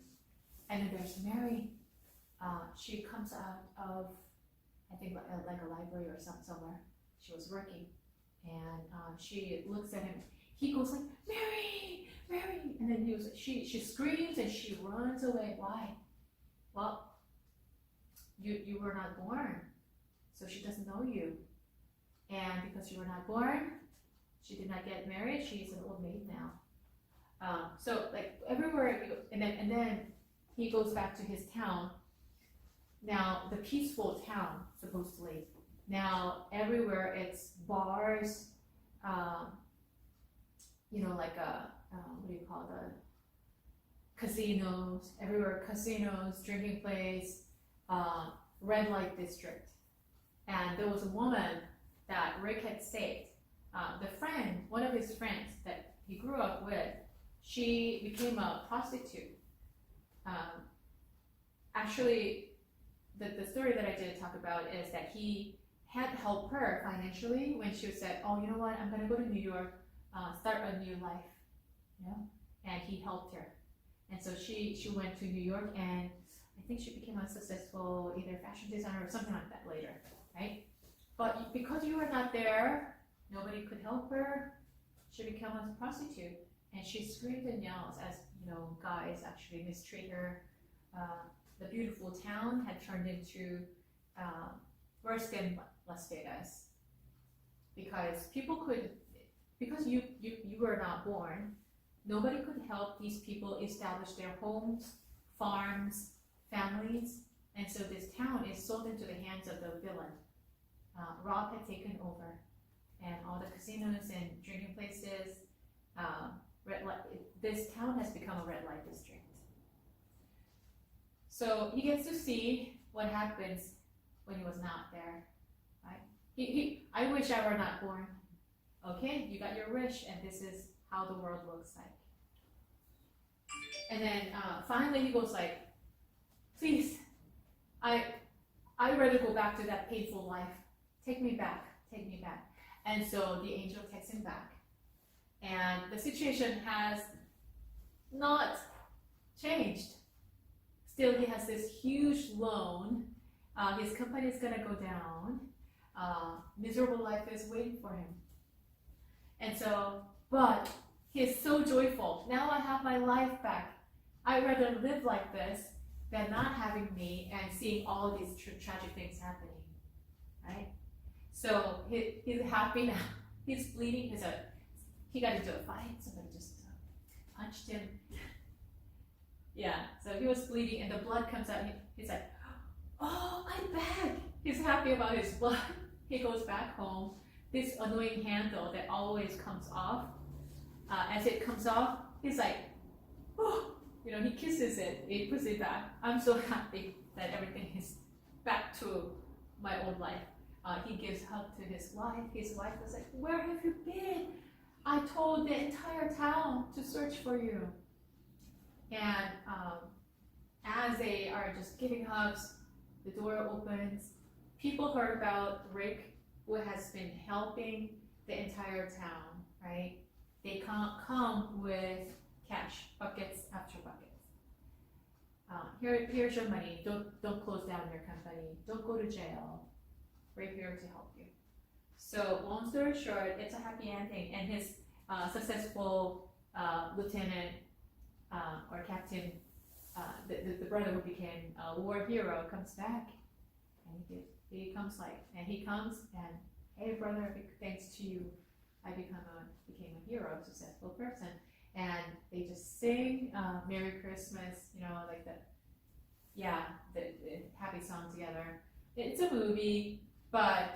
and then there's Mary. She comes out of, I think like a library or somewhere. She was working, and she looks at him. He goes like, Mary, Mary, and then she screams and she runs away. Why? Well, you were not born, so she doesn't know you, and because you were not born, she did not get married. She's an old maid now. So like everywhere you go, and then he goes back to his town. Now the peaceful town, supposedly. Now everywhere it's bars, like what do you call it? Casinos. Everywhere casinos, drinking place, red light district. And there was a woman that Rick had saved. One of his friends that he grew up with, she became a prostitute. actually, the story that I did talk about is that he had helped her financially when she said, oh, you know what, I'm gonna go to New York, start a new life, you know, and he helped her. And so she went to New York, and I think she became a successful either fashion designer or something like that later, right? But because you were not there, nobody could help her, she became a prostitute. And she screamed and yelled as, you know, guys actually mistreat her. The beautiful town had turned into worse than Las Vegas. Because because you were not born, nobody could help these people establish their homes, farms, families, and so this town is sold into the hands of the villain. Rob had taken over, and all the casinos and drinking places, red light. This town has become a red light district. So he gets to see what happens when he was not there, right? I wish I were not born. Okay, you got your wish, and this is how the world looks like. And then finally he goes like, please, I'd rather go back to that painful life. Take me back, take me back. And so the angel takes him back. And the situation has not changed. Still, he has this huge loan. His company is gonna go down. Miserable life is waiting for him. And so, but he's so joyful. Now I have my life back. I'd rather live like this than not having me and seeing all these tragic things happening, right? So he's happy now. He's bleeding. He got into a fight. Somebody just punched him. Yeah, so he was bleeding and the blood comes out. He's like, oh, I'm back. He's happy about his blood. He goes back home. This annoying handle that always comes off. As it comes off, he's like, oh, you know, he kisses it. He puts it back. I'm so happy that everything is back to my old life. He gives hug to his wife. His wife was like, where have you been? I told the entire town to search for you. And as they are just giving hugs, the door opens. People heard about Rick, who has been helping the entire town, right? They can't come with cash, buckets after buckets. Here's your money. Don't close down your company. Don't go to jail. We're here to help you. So long story short, it's a happy ending, and his successful lieutenant or captain, the brother who became a war hero, comes back, and he comes and hey brother, big thanks to you, I became a hero, successful person, and they just sing Merry Christmas, you know, like the happy song together. It's a movie, but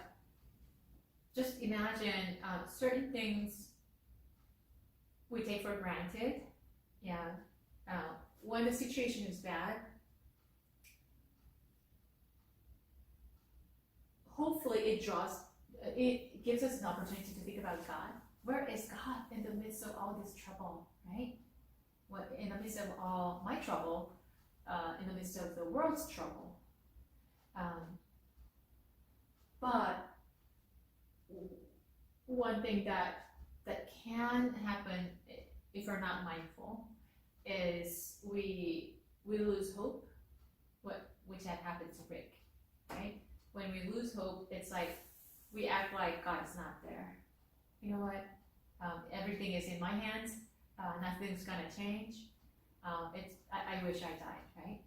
just imagine certain things we take for granted. When the situation is bad, hopefully it gives us an opportunity to think about God. Where is God in the midst of all this trouble, right? In the midst of all my trouble, in the midst of the world's trouble. But one thing that can happen if we're not mindful is we lose hope, which had happened to Rick, right? When we lose hope, it's like we act like God's not there. You know what? Everything is in my hands. Nothing's gonna change. I wish I died, right?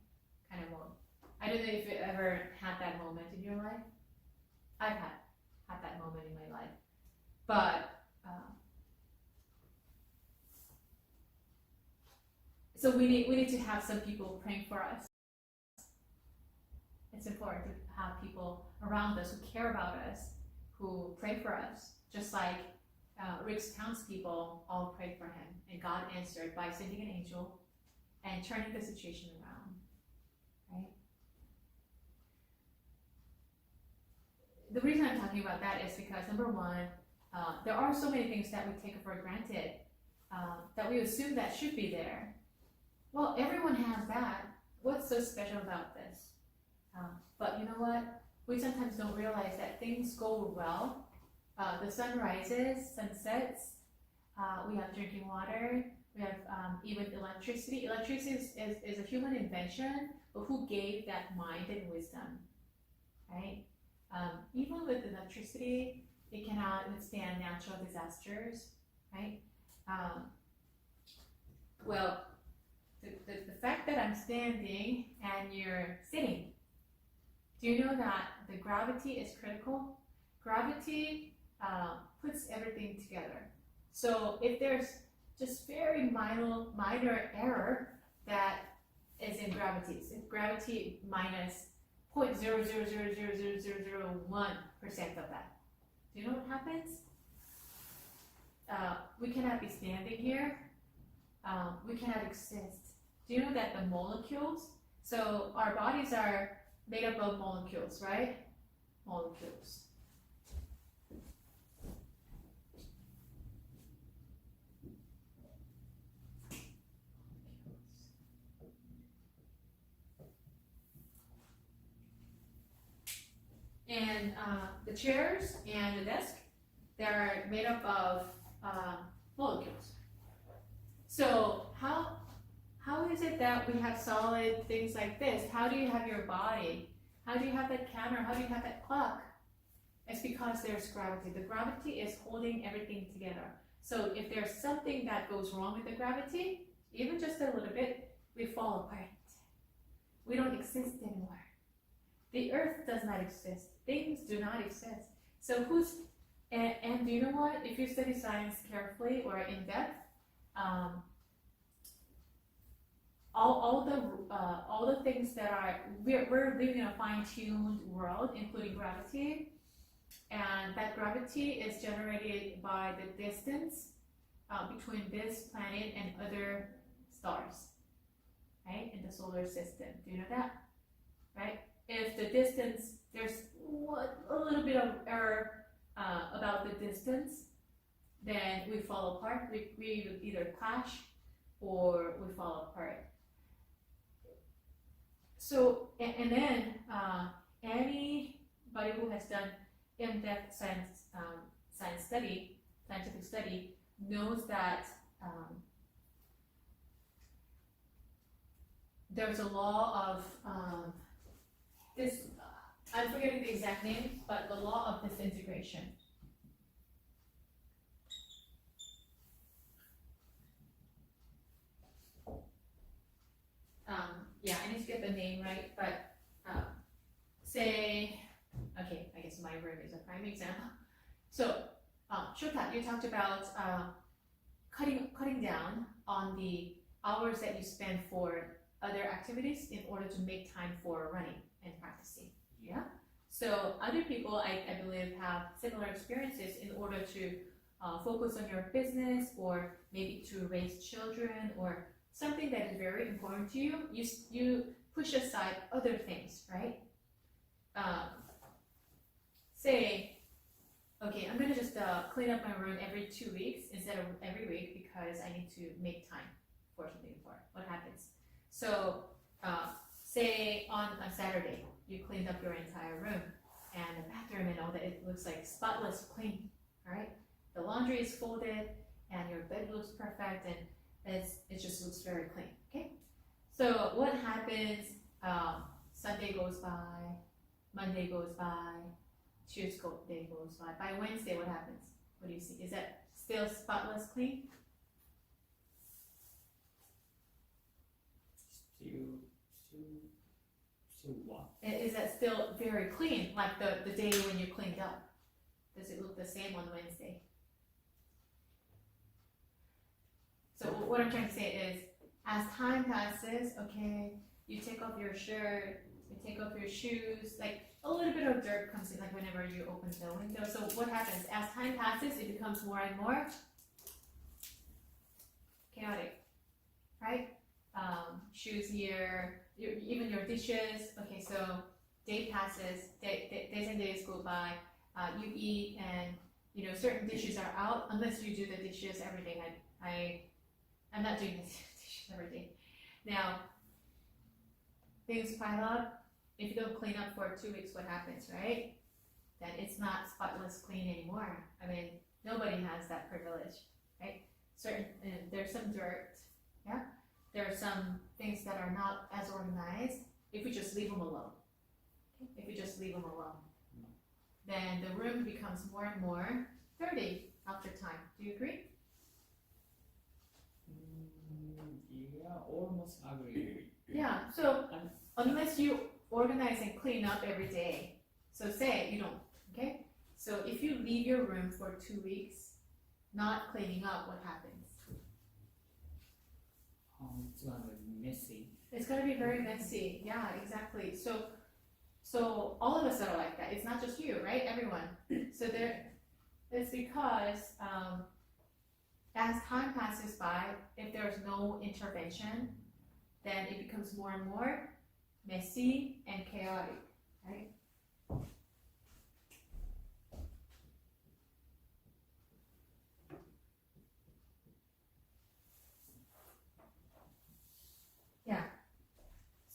Kind of moment. I don't know if you ever had that moment in your life. I've had that moment in my life, but so we need to have some people praying for us. It's important to have people around us who care about us, who pray for us, just like Rick's townspeople all prayed for him, and God answered by sending an angel and turning the situation around, right? The reason I'm talking about that is because, number one, there are so many things that we take for granted, that we assume that should be there. Well, everyone has that. what's so special about this? But you know what? We sometimes don't realize that things go well. The sun rises, sun sets, we have drinking water, we have even electricity. Electricity is a human invention, but who gave that mind and wisdom, right? Even with electricity, it cannot withstand natural disasters, right? Well, the fact that I'm standing and you're sitting, do you know that the gravity is critical? Gravity puts everything together. So if there's just very minor error that is in gravity, so gravity minus 0.0000001% of that, do you know what happens? We cannot be standing here. We cannot exist. Do you know that the molecules, so our bodies are made up of molecules, right? Molecules. And the chairs and the desk, they're made up of molecules. So how is it that we have solid things like this? How do you have your body? How do you have that camera? How do you have that clock? It's because there's gravity. The gravity is holding everything together. So if there's something that goes wrong with the gravity, even just a little bit, we fall apart. We don't exist anymore. The earth does not exist. Things do not exist. So and do you know what? If you study science carefully or in depth, all the things that we're living in a fine-tuned world, including gravity, and that gravity is generated by the distance between this planet and other stars, right, in the solar system. Do you know that? Right? If the distance, there's a little bit of error about the distance, then we fall apart. We would either clash or we fall apart. So, and then anybody who has done in-depth scientific study knows that there's a law of I'm forgetting the exact name, but the law of disintegration. Yeah, I need to get the name right, but say, okay, I guess my room is a prime example. So, Shota, you talked about cutting down on the hours that you spend for other activities in order to make time for running and practicing. Yeah. So other people, I believe, have similar experiences in order to focus on your business or maybe to raise children or something that is very important to you. You push aside other things, right? Say, okay, I'm gonna just clean up my room every 2 weeks instead of every week because I need to make time for something important. What happens? So say on a Saturday, you cleaned up your entire room and the bathroom and all that, it looks like spotless clean, right? The laundry is folded and your bed looks perfect and it just looks very clean, okay? So what happens, Sunday goes by, Monday goes by, Tuesday goes by Wednesday what happens? What do you see? Is that still spotless clean? Still what? Is that still very clean, like the day when you cleaned up? Does it look the same on Wednesday? So what I'm trying to say is, as time passes, okay, you take off your shirt, you take off your shoes, like a little bit of dirt comes in, like whenever you open the window. So what happens? As time passes, it becomes more and more chaotic, right? Shoes here, even your dishes. Okay, so day passes, days and days go by. You eat, and you know certain dishes are out unless you do the dishes every day. I'm not doing the dishes every day. Now, things pile up. If you don't clean up for 2 weeks, what happens, right? Then it's not spotless clean anymore. I mean, nobody has that privilege, right? There's some dirt, yeah? There are some things that are not as organized if we just leave them alone. Okay? If we just leave them alone, then the room becomes more and more dirty after time. Do you agree? Yeah, almost agree. Yeah, so unless you organize and clean up every day, so say you don't, okay? So if you leave your room for 2 weeks, not cleaning up, what happens? It's gonna be messy. It's gonna be very messy. Yeah, exactly. So all of us are like that. It's not just you, right? Everyone. So it's because as time passes by, if there's no intervention, then it becomes more and more messy and chaotic, right? Yeah.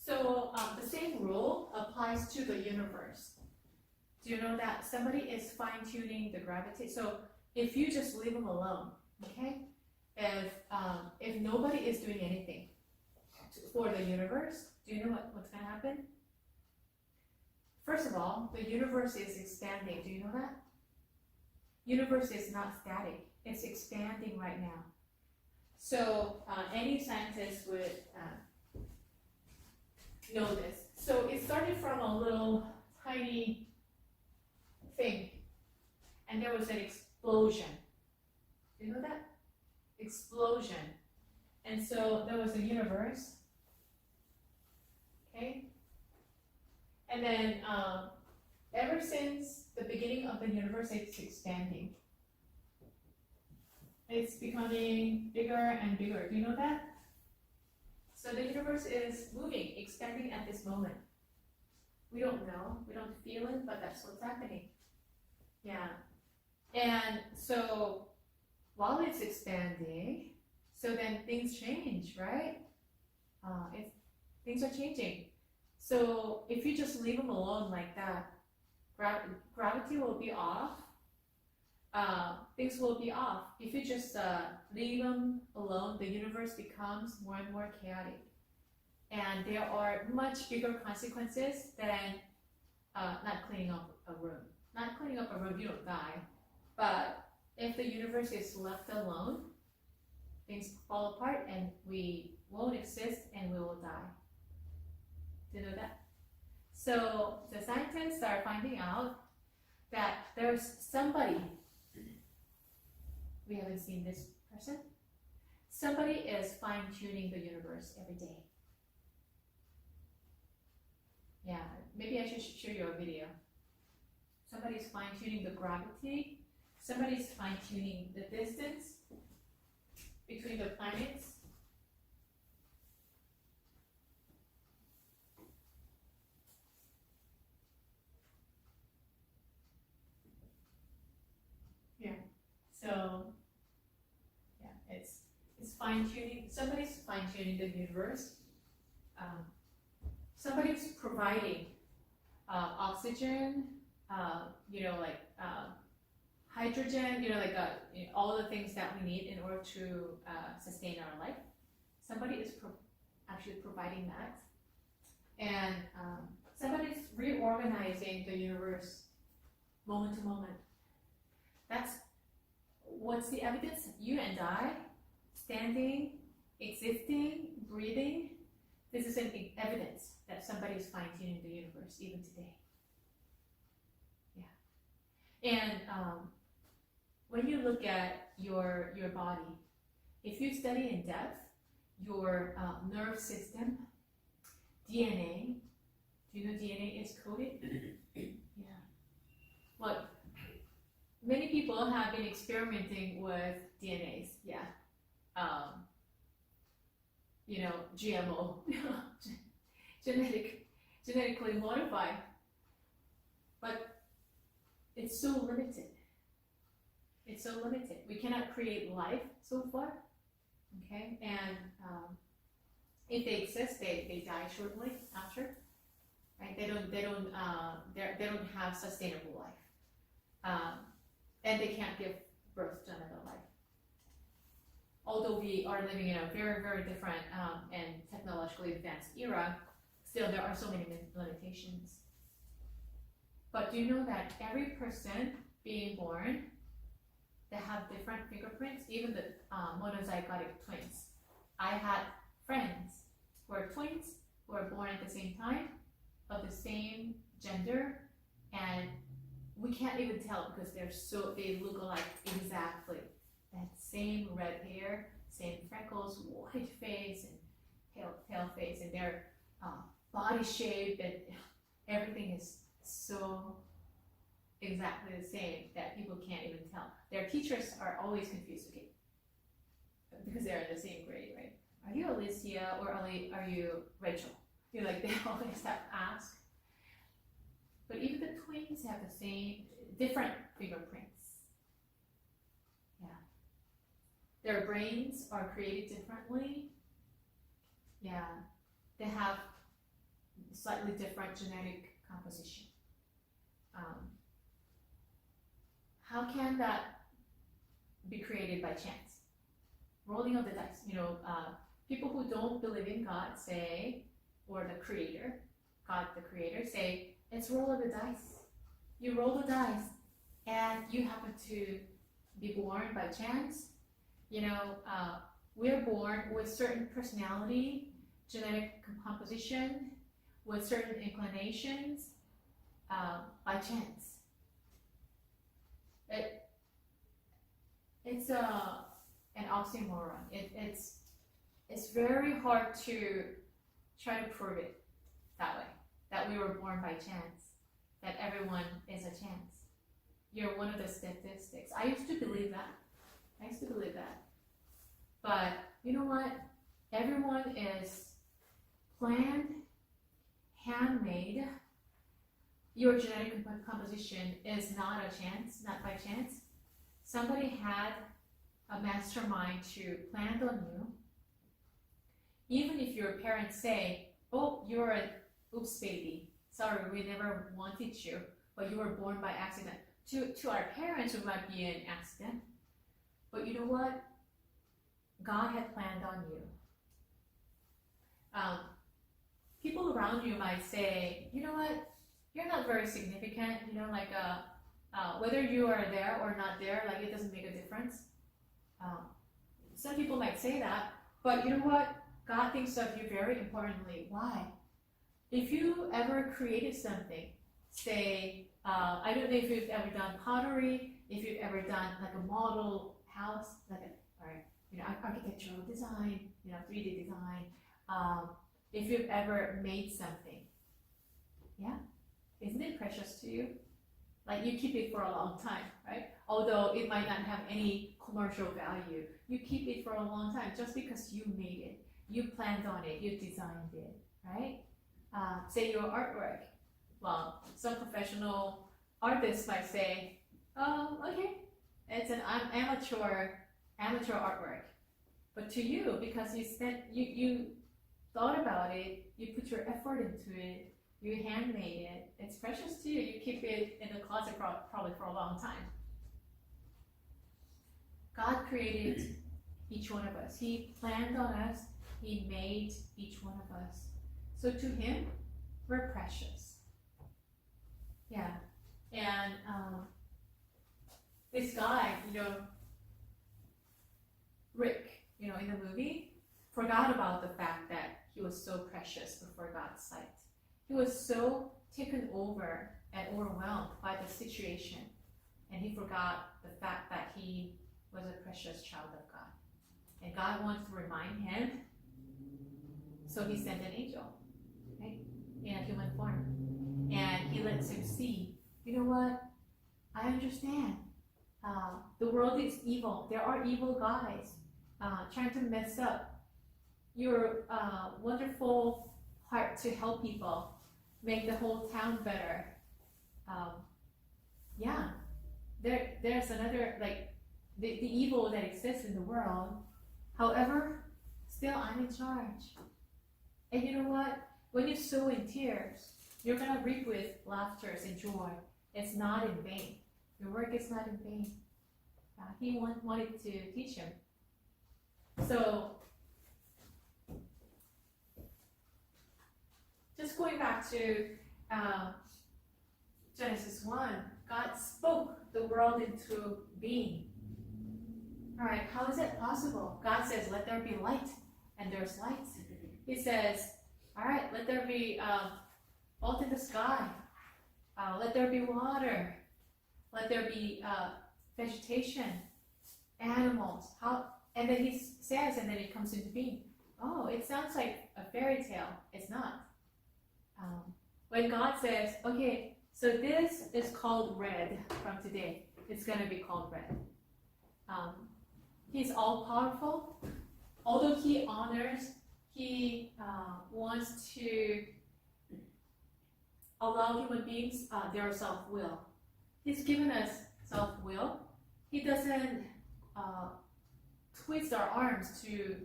So the same rule applies to the universe. Do you know that somebody is fine-tuning the gravity? So if you just leave them alone, okay? If nobody is doing anything for the universe, do you know what's gonna happen? First of all, the universe is expanding. Do you know that? Universe is not static. It's expanding right now. So any scientist would know this. So it started from a little tiny thing, and there was an explosion. Do you know that? Explosion. And so there was a universe. Okay? And then ever since the beginning of the universe, it's expanding. It's becoming bigger and bigger. Do you know that? So the universe is moving, expanding at this moment. We don't know, we don't feel it, but that's what's happening. Yeah. And so while it's expanding, so then things change, right? Things are changing. So if you just leave them alone like that, gravity will be off. Things will be off. If you just leave them alone, the universe becomes more and more chaotic. And there are much bigger consequences than not cleaning up a room. Not cleaning up a room, you don't die. But if the universe is left alone, things fall apart and we won't exist and we will die. Do you know that? So the scientists are finding out that there's somebody, we haven't seen this person, somebody is fine-tuning the universe every day. Yeah, maybe I should show you a video. Somebody's fine-tuning the gravity, somebody's fine-tuning the distance between the planets. Yeah, so yeah, it's fine-tuning, somebody's fine-tuning the universe. Somebody's providing oxygen, like hydrogen, all the things that we need in order to sustain our life. Somebody is actually providing that. And somebody's reorganizing the universe moment to moment. That's what's the evidence? You and I, standing, existing, breathing, this is an evidence that somebody is fine-tuning the universe even today. Yeah. And when you look at your body, if you study in depth your nerve system, DNA, do you know DNA is coded? Yeah. Well, many people have been experimenting with DNAs, yeah. GMO, genetically modified, but it's so limited. It's so limited. We cannot create life so far, okay? And if they exist, they die shortly after, right? They don't have sustainable life, and they can't give birth to another life. Although we are living in a very, very different and technologically advanced era, still there are so many limitations. But do you know that every person being born, they have different fingerprints, even the monozygotic twins. I had friends who are twins, who were born at the same time, of the same gender, and we can't even tell because they look alike exactly. That same red hair, same freckles, white face, and pale face, and their body shape and everything is so exactly the same that people can't even tell. Their teachers are always confused, okay, because they're in the same grade, right? Are you Alicia or are you Rachel? They always have to ask. But even the twins have the same, different fingerprints. Yeah. Their brains are created differently. Yeah. They have slightly different genetic composition. How can that be created by chance? Rolling of the dice. People who don't believe in God say, or the creator, God the creator, say, it's roll of the dice. You roll the dice and you happen to be born by chance. We're born with certain personality, genetic composition, with certain inclinations by chance. It's an oxymoron. It's very hard to try to prove it that way, that we were born by chance, that everyone is a chance. You're one of the statistics. I used to believe that. But you know what? Everyone is planned, handmade. Your genetic composition is not a chance, not by chance. Somebody had a mastermind to plan on you. Even if your parents say, oh, you're an oops baby, sorry, we never wanted you, but you were born by accident. To our parents, it might be an accident. But you know what? God had planned on you. People around you might say, you know what? You're not very significant, whether you are there or not there, it doesn't make a difference. Some people might say that, but you know what? God thinks of you very importantly. Why? If you ever created something, say, I don't know if you've ever done pottery, if you've ever done a model house, architectural design, 3D design, if you've ever made something, yeah? Isn't it precious to you? You keep it for a long time, right? Although it might not have any commercial value, you keep it for a long time just because you made it, you planned on it, you designed it, right? Say your artwork. Well, some professional artists might say, oh, okay, it's an amateur artwork. But to you, because you thought about it, you put your effort into it, you handmade it, it's precious to you, you keep it in the closet probably for a long time. God created each one of us. He planned on us, He made each one of us. So to Him, we're precious. Yeah. And this guy, Rick, in the movie, forgot about the fact that he was so precious before God's sight. He was so taken over and overwhelmed by the situation, and he forgot the fact that he was a precious child of God. And God wants to remind him, so He sent an angel, right, in a human form. And He lets him see, you know what, I understand. The world is evil. There are evil guys trying to mess up your wonderful heart to help people, make the whole town better. There's another, the evil that exists in the world. However, still I'm in charge. And you know what? When you sow in tears, you're gonna reap with laughter and joy. It's not in vain. Your work is not in vain. He wanted to teach him. So, just going back to Genesis 1, God spoke the world into being. All right, how is it possible? God says, let there be light, and there's light. He says, all right, let there be both in the sky. Let there be water. Let there be vegetation, animals. And then he says, and then it comes into being. Oh, it sounds like a fairy tale. It's not. When God says, okay, so this is called red from today. It's going to be called red. He's all powerful. Although he honors, he wants to allow human beings their self-will. He's given us self-will. He doesn't twist our arms to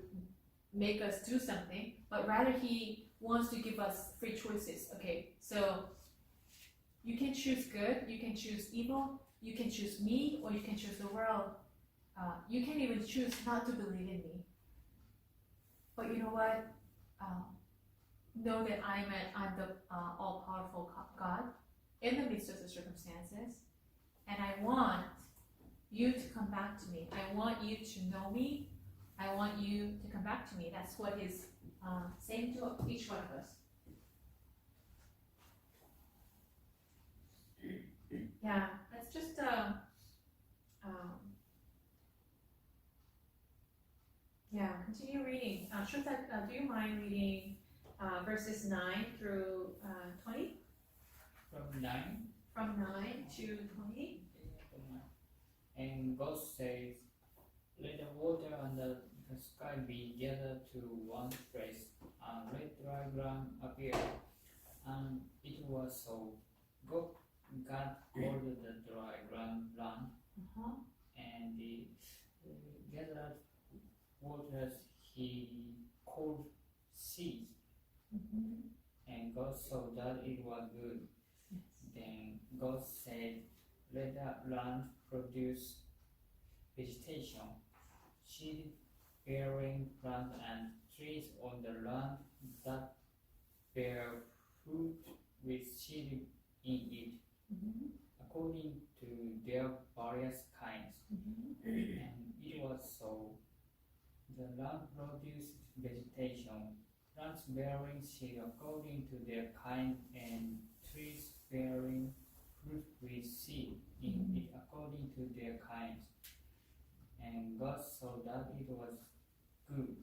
make us do something, but rather he wants to give us free choices. Okay, so you can choose good, you can choose evil, you can choose me, or you can choose the world. You can even choose not to believe in me. But you know what? Know that I'm the all-powerful God in the midst of the circumstances, and I want you to come back to me. I want you to know me. I want you to come back to me. That's what he's saying to each one of us. Yeah, let's just continue reading. Shota, do you mind reading verses 9 through 20? From 9. From 9 to 20? And God says, let the water under the sky be gathered to one place, and let dry ground appear. And it was so. God ordered the dry ground, and the gathered waters he called seas. And God saw that it was good. Then God said, let the land produce vegetation, seed-bearing plants and trees on the land that bear fruit with seed in it, according to their various kinds. And it was so. The land produced vegetation, plants bearing seed according to their kind, and trees bearing fruit with seed in it according to their kinds. And God saw that it was good.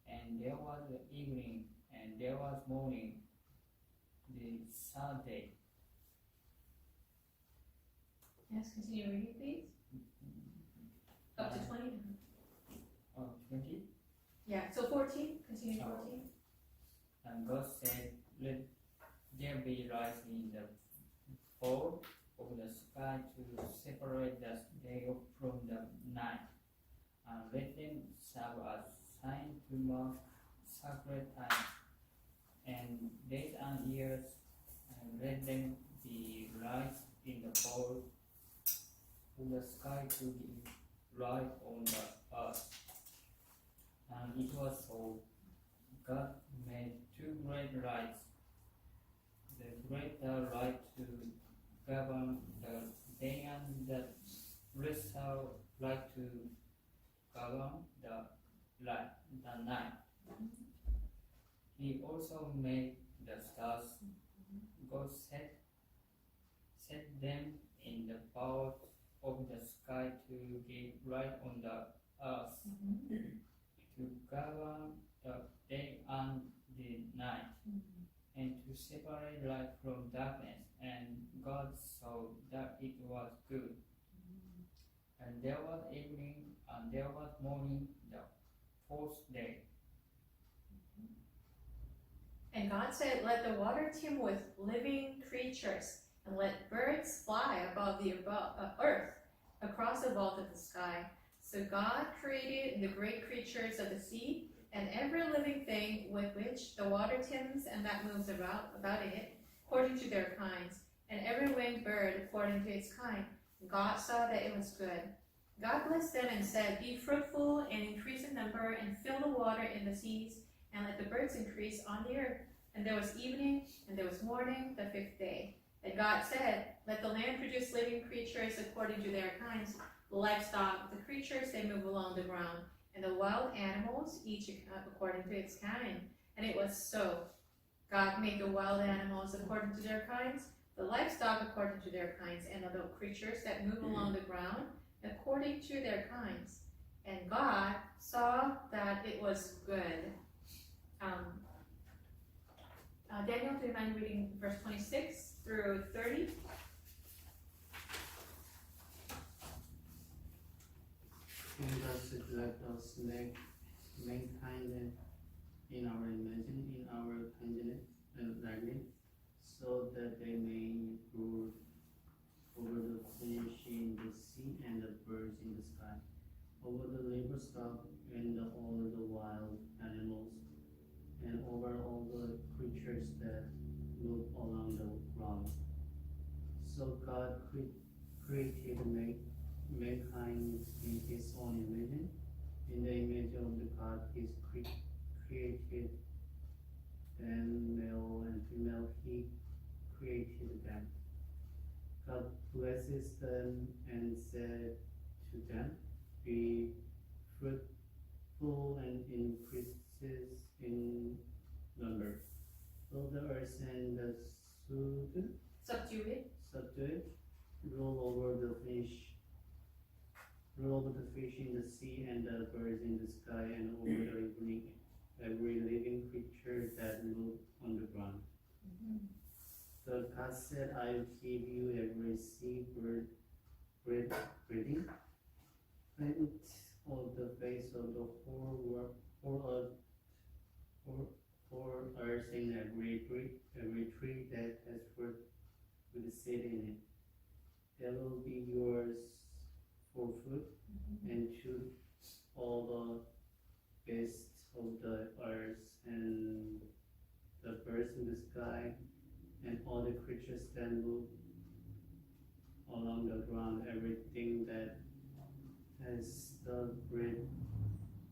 And there was the evening, and there was morning, the third day. Yes, continue reading, please. Up to 20? 20? Yeah, so 14, continue 14. And God said, let there be light in the fall of the sky to separate the day from the night, and let them serve as sign to mark sacred times, and days and years, and let them be light in the fall of the sky to give light on the earth. And it was so. God made two great lights, the greater light to govern the day, and the lesser light to govern the night. He also made the stars. God set them in the power of the sky to give light on the earth, to govern the day and the night, and to separate light from darkness. And God saw that it was good. And there was evening, and there was morning, the fourth day. And God said, let the water teem with living creatures, and let birds fly above the earth, across the vault of the sky. So God created the great creatures of the sea, and every living thing with which the water teems and that moves about in it, according to their kinds, and every winged bird according to its kind. God saw that it was good. God blessed them and said, "Be fruitful and increase in number, and fill the water in the seas, and let the birds increase on the earth." And there was evening, and there was morning, the fifth day. And God said, "Let the land produce living creatures according to their kinds, the livestock, the creatures that move along the ground, and the wild animals, each according to its kind." And it was so. God made the wild animals according to their kinds, the livestock according to their kinds, and the creatures that move along the ground according to their kinds. And God saw that it was good. Daniel, do you mind reading verse 26 through 30? And thus let us make mankind in our image, in our likeness, so that they may rule over the fish in the sea and the birds in the sky, over the livestock and all the wild animals, and over all the creatures that move along the ground. So God created mankind in his own image. In the image of the God he created them, male and female he created them. God blesses them and said to them, "Be fruitful and increases in number. Fill the earth and the Subdue it. Rule over the fish in the sea and the birds in the sky, and over every living creature that moves on the ground." So God said, "I will give you every sea bird breeding plant on the face of the whole earth, and every tree that has fruit with seed in it. They will be yours for food, and to all the beasts of the earth, and the birds in the sky, and all the creatures that move along the ground, everything that has the breath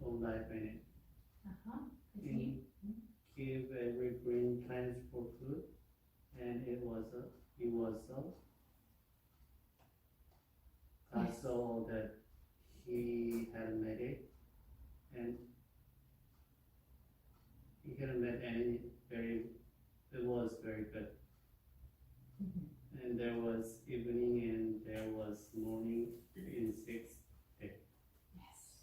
of life in it. Continue. Give every green plant for food," and it was so. God saw that he had made it, and he hadn't made it was very good. And there was evening and there was morning in 6 days. Yes.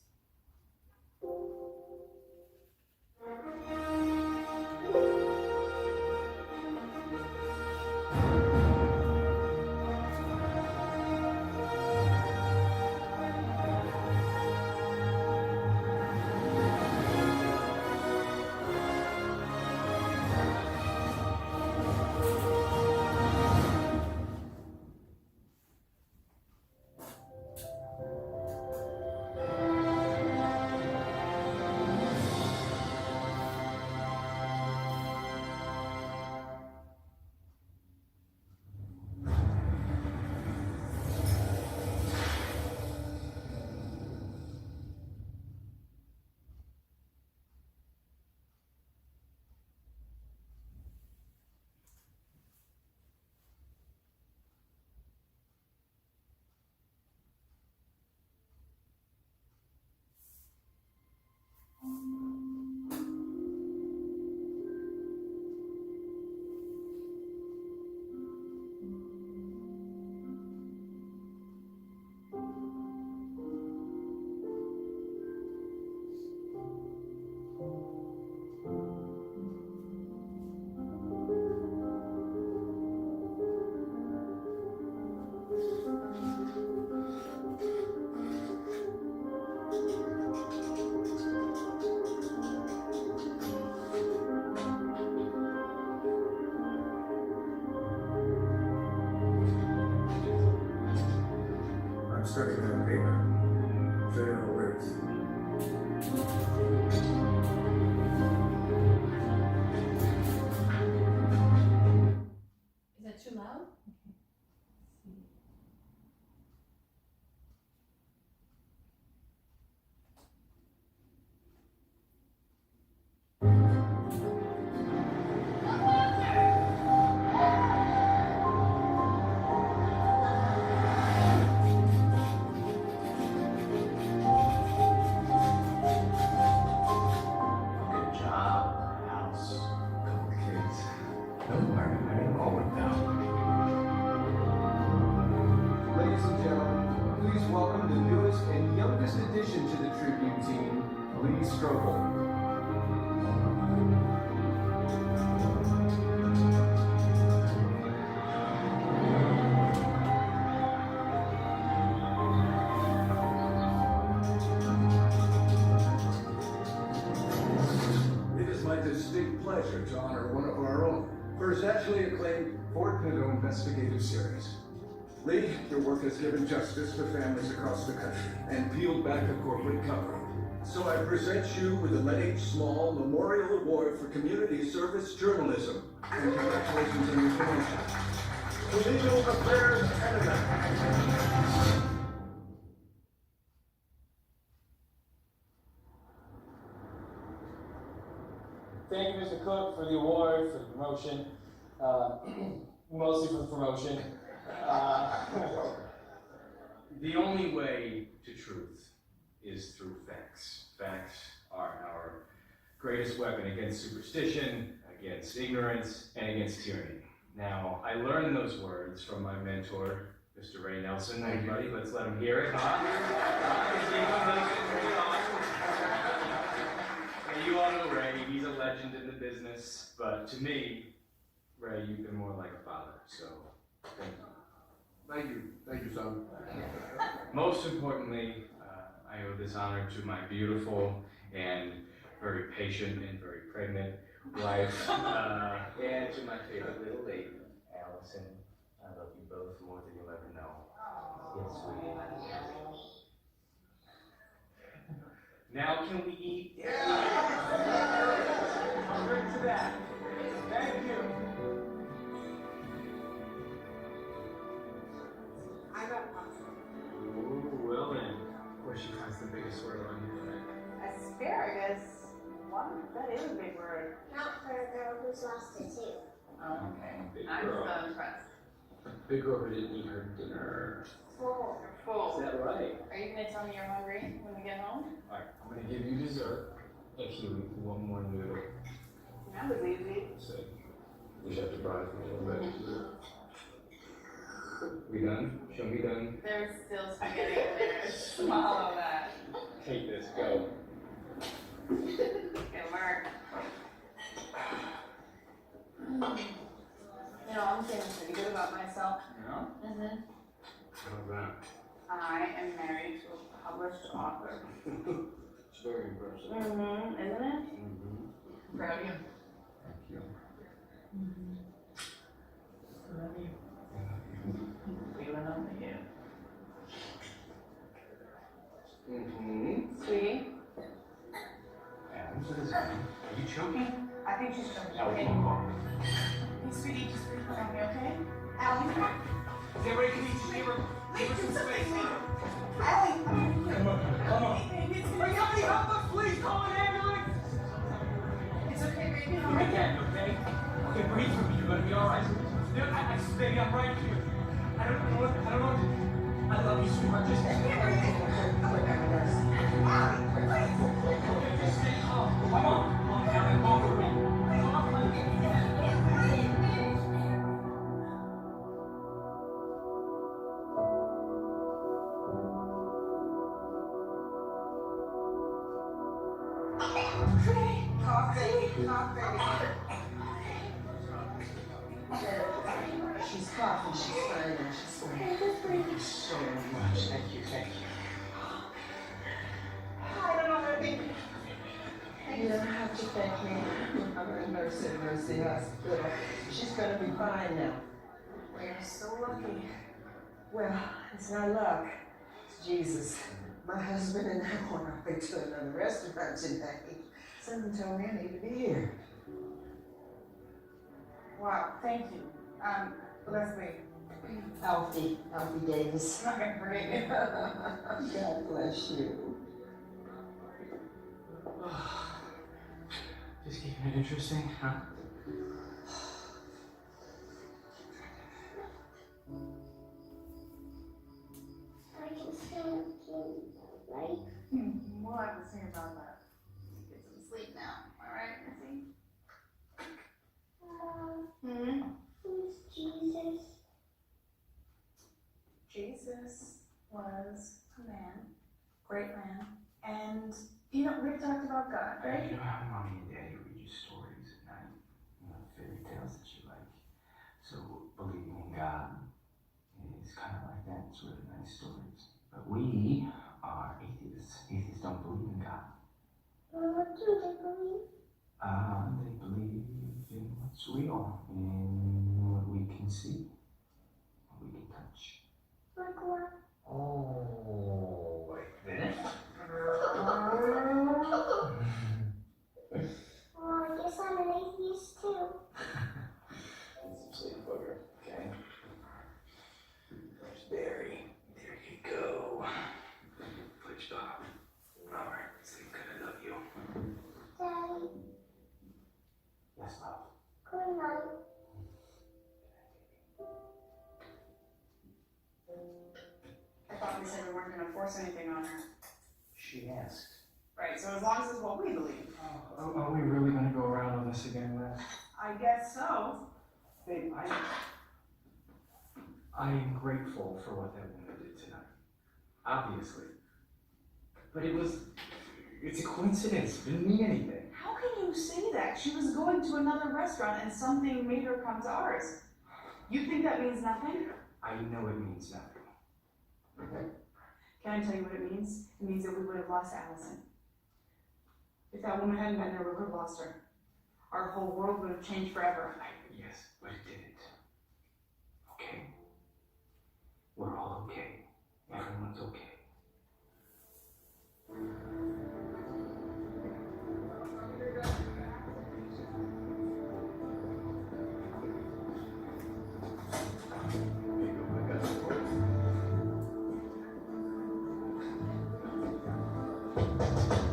I'm studying on paper. Very no words. loud? Good job. House. Couple kids. Don't worry, I didn't all work out. Ladies and gentlemen, please welcome the newest and youngest addition to the tribute team, Lee Strobel. It is my distinct pleasure to honor one of our own for his nationally acclaimed Fort Pinto investigative series. Lee, your work has given justice to families across the country and peeled back the corporate cover. So I present you with the Let H. Small Memorial Award for Community Service Journalism. And congratulations on your promotion. The Legal Affairs Editor. Thank you, Mr. Cook, for the award, for the promotion, mostly for the promotion. The only way to truth is through facts. Facts are our greatest weapon against superstition, against ignorance, and against tyranny. Now, I learned those words from my mentor, Mr. Ray Nelson. Everybody, let's let him hear it. You all know Ray, he's a legend in the business, but to me, Ray, you've been more like a father, so thank you. Thank you, son. Most importantly, I owe this honor to my beautiful and very patient and very pregnant wife, and to my favorite little lady, Allison. I love you both more than you'll ever know. Yes, sweetie. Now can we eat? Yeah! I'm ready to that. Thank you. I got pasta. Ooh, well then. Boy, she finds the biggest word on you tonight. Asparagus? What? That is a big word. Not for a girl who's lost it too. Oh, okay. Big I'm girl. so impressed. Big girl who didn't eat her dinner. Full. You're full. Is that right? Are you gonna tell me you're hungry when we get home? Alright, I'm gonna give you dessert if you eat one more noodle. That was easy. So, we have to bribe me a little bit. We done? Show me done. There's still spaghetti in there. Swallow that. Take this, go. Good work. You know, I'm feeling pretty good about myself. Yeah? Mm-hmm. How's that? I am married to a published author. It's very impressive. Mm-hmm. Isn't it? Mm-hmm. Proud of you. Thank you. Love you. Feeling over you. Mm-hmm. Sweetie? Adams, what is that? Are you choking? I think she's joking. Now we Okay. can walk. Hey, sweetie, just breathe on me, okay? Allie, Everybody can eat your give her some space. Allie, Come on. Are you having help us? Please call an ambulance! It's okay, baby. You can, okay? Okay, breathe for me. You're gonna be alright. Baby, I'm right here. I don't know. I love you, sweetheart. Just okay, just stay calm. Come on, Allie, walk with me. Come on, She's coughing, she's fine, she's fine. Thank you so much. Thank you. I don't know how to be. You don't have to thank me. I'm a nurse at Mercy Hospital. She's gonna be fine now. We're so lucky. Well, it's not luck. It's Jesus. My husband and I went off to another restaurant today. Someone told me I need to be here. Wow, thank you. Leslie. Alfie Davis. Okay, great. God bless you. Just keeping it interesting, huh? I can still right? We'll have to sing about that. Get some sleep now. Alright, Missy? Mom, who's Jesus? Jesus was a man, great man, and you know, we've talked about God, right? You know how mommy and daddy read you stories at night, you know, fairy tales that you like. So believing in God is kind of like that. It's really nice stories. But we are atheists. Atheists don't believe in God. What do they believe? They believe in what's real, in what we can see, what we can touch. Like what? Oh, like this? Well, I guess I'm an atheist too. Sleep booger, okay? There's Barry. There you go. Good job. Alright, sleep good. I love you. Daddy, Yes, love. good night. I thought we said we weren't gonna force anything on her. She asked. Right, so as long as it's what we believe. Are we really gonna go around on this again, Les? I guess so. Babe, I am grateful for what that woman did tonight. Obviously. But it's a coincidence. It didn't mean anything. How can you say that? She was going to another restaurant and something made her come to ours. You think that means nothing? I know it means nothing. Can I tell you what it means? It means that we would have lost Allison. If that woman hadn't been there, we would have lost her. Our whole world would have changed forever. Yes, but it didn't. Okay? We're all okay. Everyone's okay.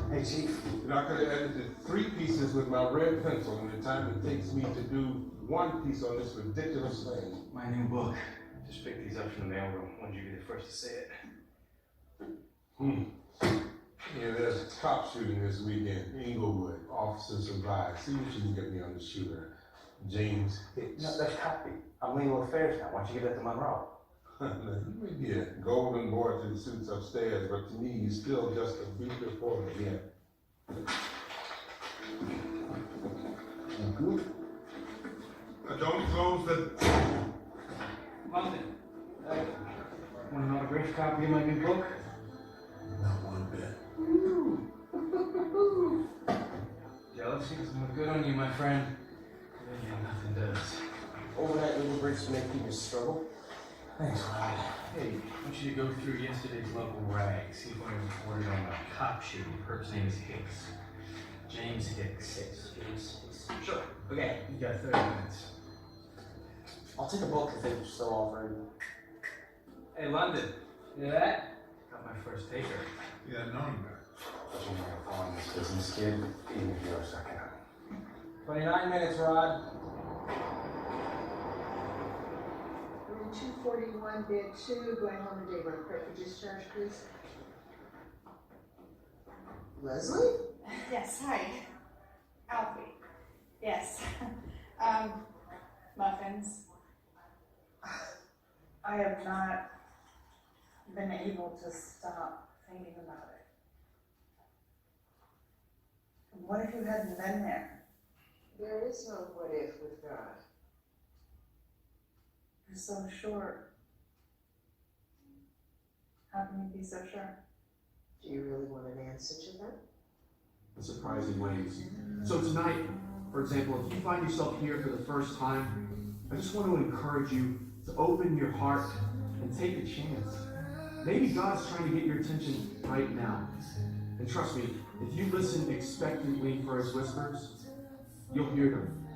Hey, Chief. You know, I could have edited 3 pieces with my red pencil in the time it takes me to do 1 piece on this ridiculous thing. My new book. Just picked these up from the mailroom. Wanted you to be the first to say it. Yeah, there's a cop shooting this weekend. Inglewood. Officer survived. See if you can get me on the shooter. James Hicks. No, that's copy. I'm legal affairs now. Why don't you give that to Monroe? You may be a golden boy to the suits upstairs, but to me, you're still just a brief reporter here. Don't close the... London, want an autographed copy of my new book? Not one bit. Jealousy doesn't look good on you, my friend. Yeah, nothing does. Overnight little breaks make people struggle. Thanks, Rod. Hey, I want you to go through yesterday's local rag, see if I reported on a cop shooting. The person's name is Hicks. James Hicks. James. Sure. Okay, you got 30 minutes. I'll take a book if they're still offering. Hey, London. You hear that? Got my first taker. Yeah, no, you Put your mouth on this business, kid. Even if you're a second. 29 minutes, Rod. Room 241, bed 2, going home today. Will pray for discharge, please. Leslie? Yes, hi. Alfie. Yes. Muffins. I have not been able to stop thinking about it. What if you hadn't been there? There is no what if with God. You're so sure. How can you be so sure? Do you really want an answer to that? In surprising ways. So tonight, for example, if you find yourself here for the first time, I just want to encourage you to open your heart and take a chance. Maybe God's trying to get your attention right now. And trust me, if you listen expectantly for his whispers, you'll hear them.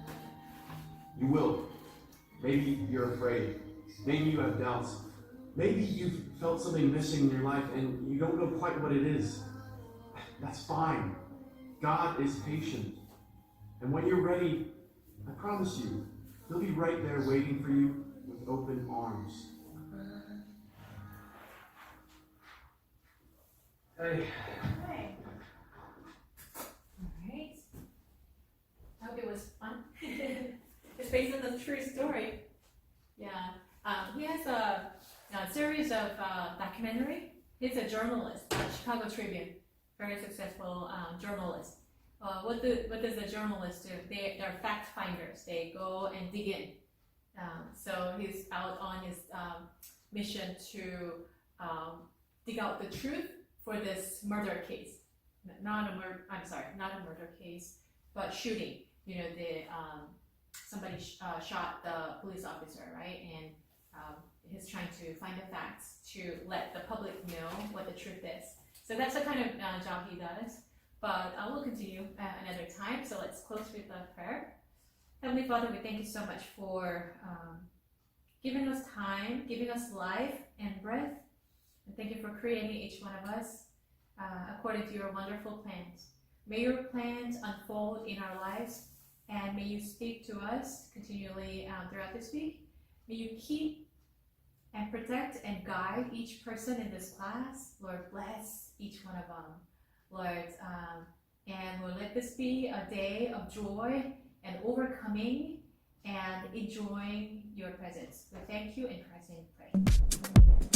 You will. Maybe you're afraid. Maybe you have doubts. Maybe you've felt something missing in your life and you don't know quite what it is. That's fine. God is patient. And when you're ready, I promise you, He'll be right there waiting for you with open arms. Hey. Hey. Alright. I hope it was fun. It's based on the true story. Yeah. He has a series of documentary. He's a journalist at Chicago Tribune. Very successful journalist. What does the journalist do? They're fact finders. They go and dig in. So he's out on his mission to dig out the truth for this murder case. Not a murder case, but shooting. You know, somebody shot the police officer, right? And he's trying to find the facts to let the public know what the truth is. So that's the kind of job he does. But I will continue another time. So let's close with a prayer. Heavenly Father, we thank you so much for giving us time, giving us life and breath. And thank you for creating each one of us according to your wonderful plans. May your plans unfold in our lives, and may you speak to us continually throughout this week. May you keep and protect and guide each person in this class. Lord, bless each one of them. Lord, and Lord, let this be a day of joy and overcoming and enjoying your presence. We thank you in Christ's name we pray. Amen.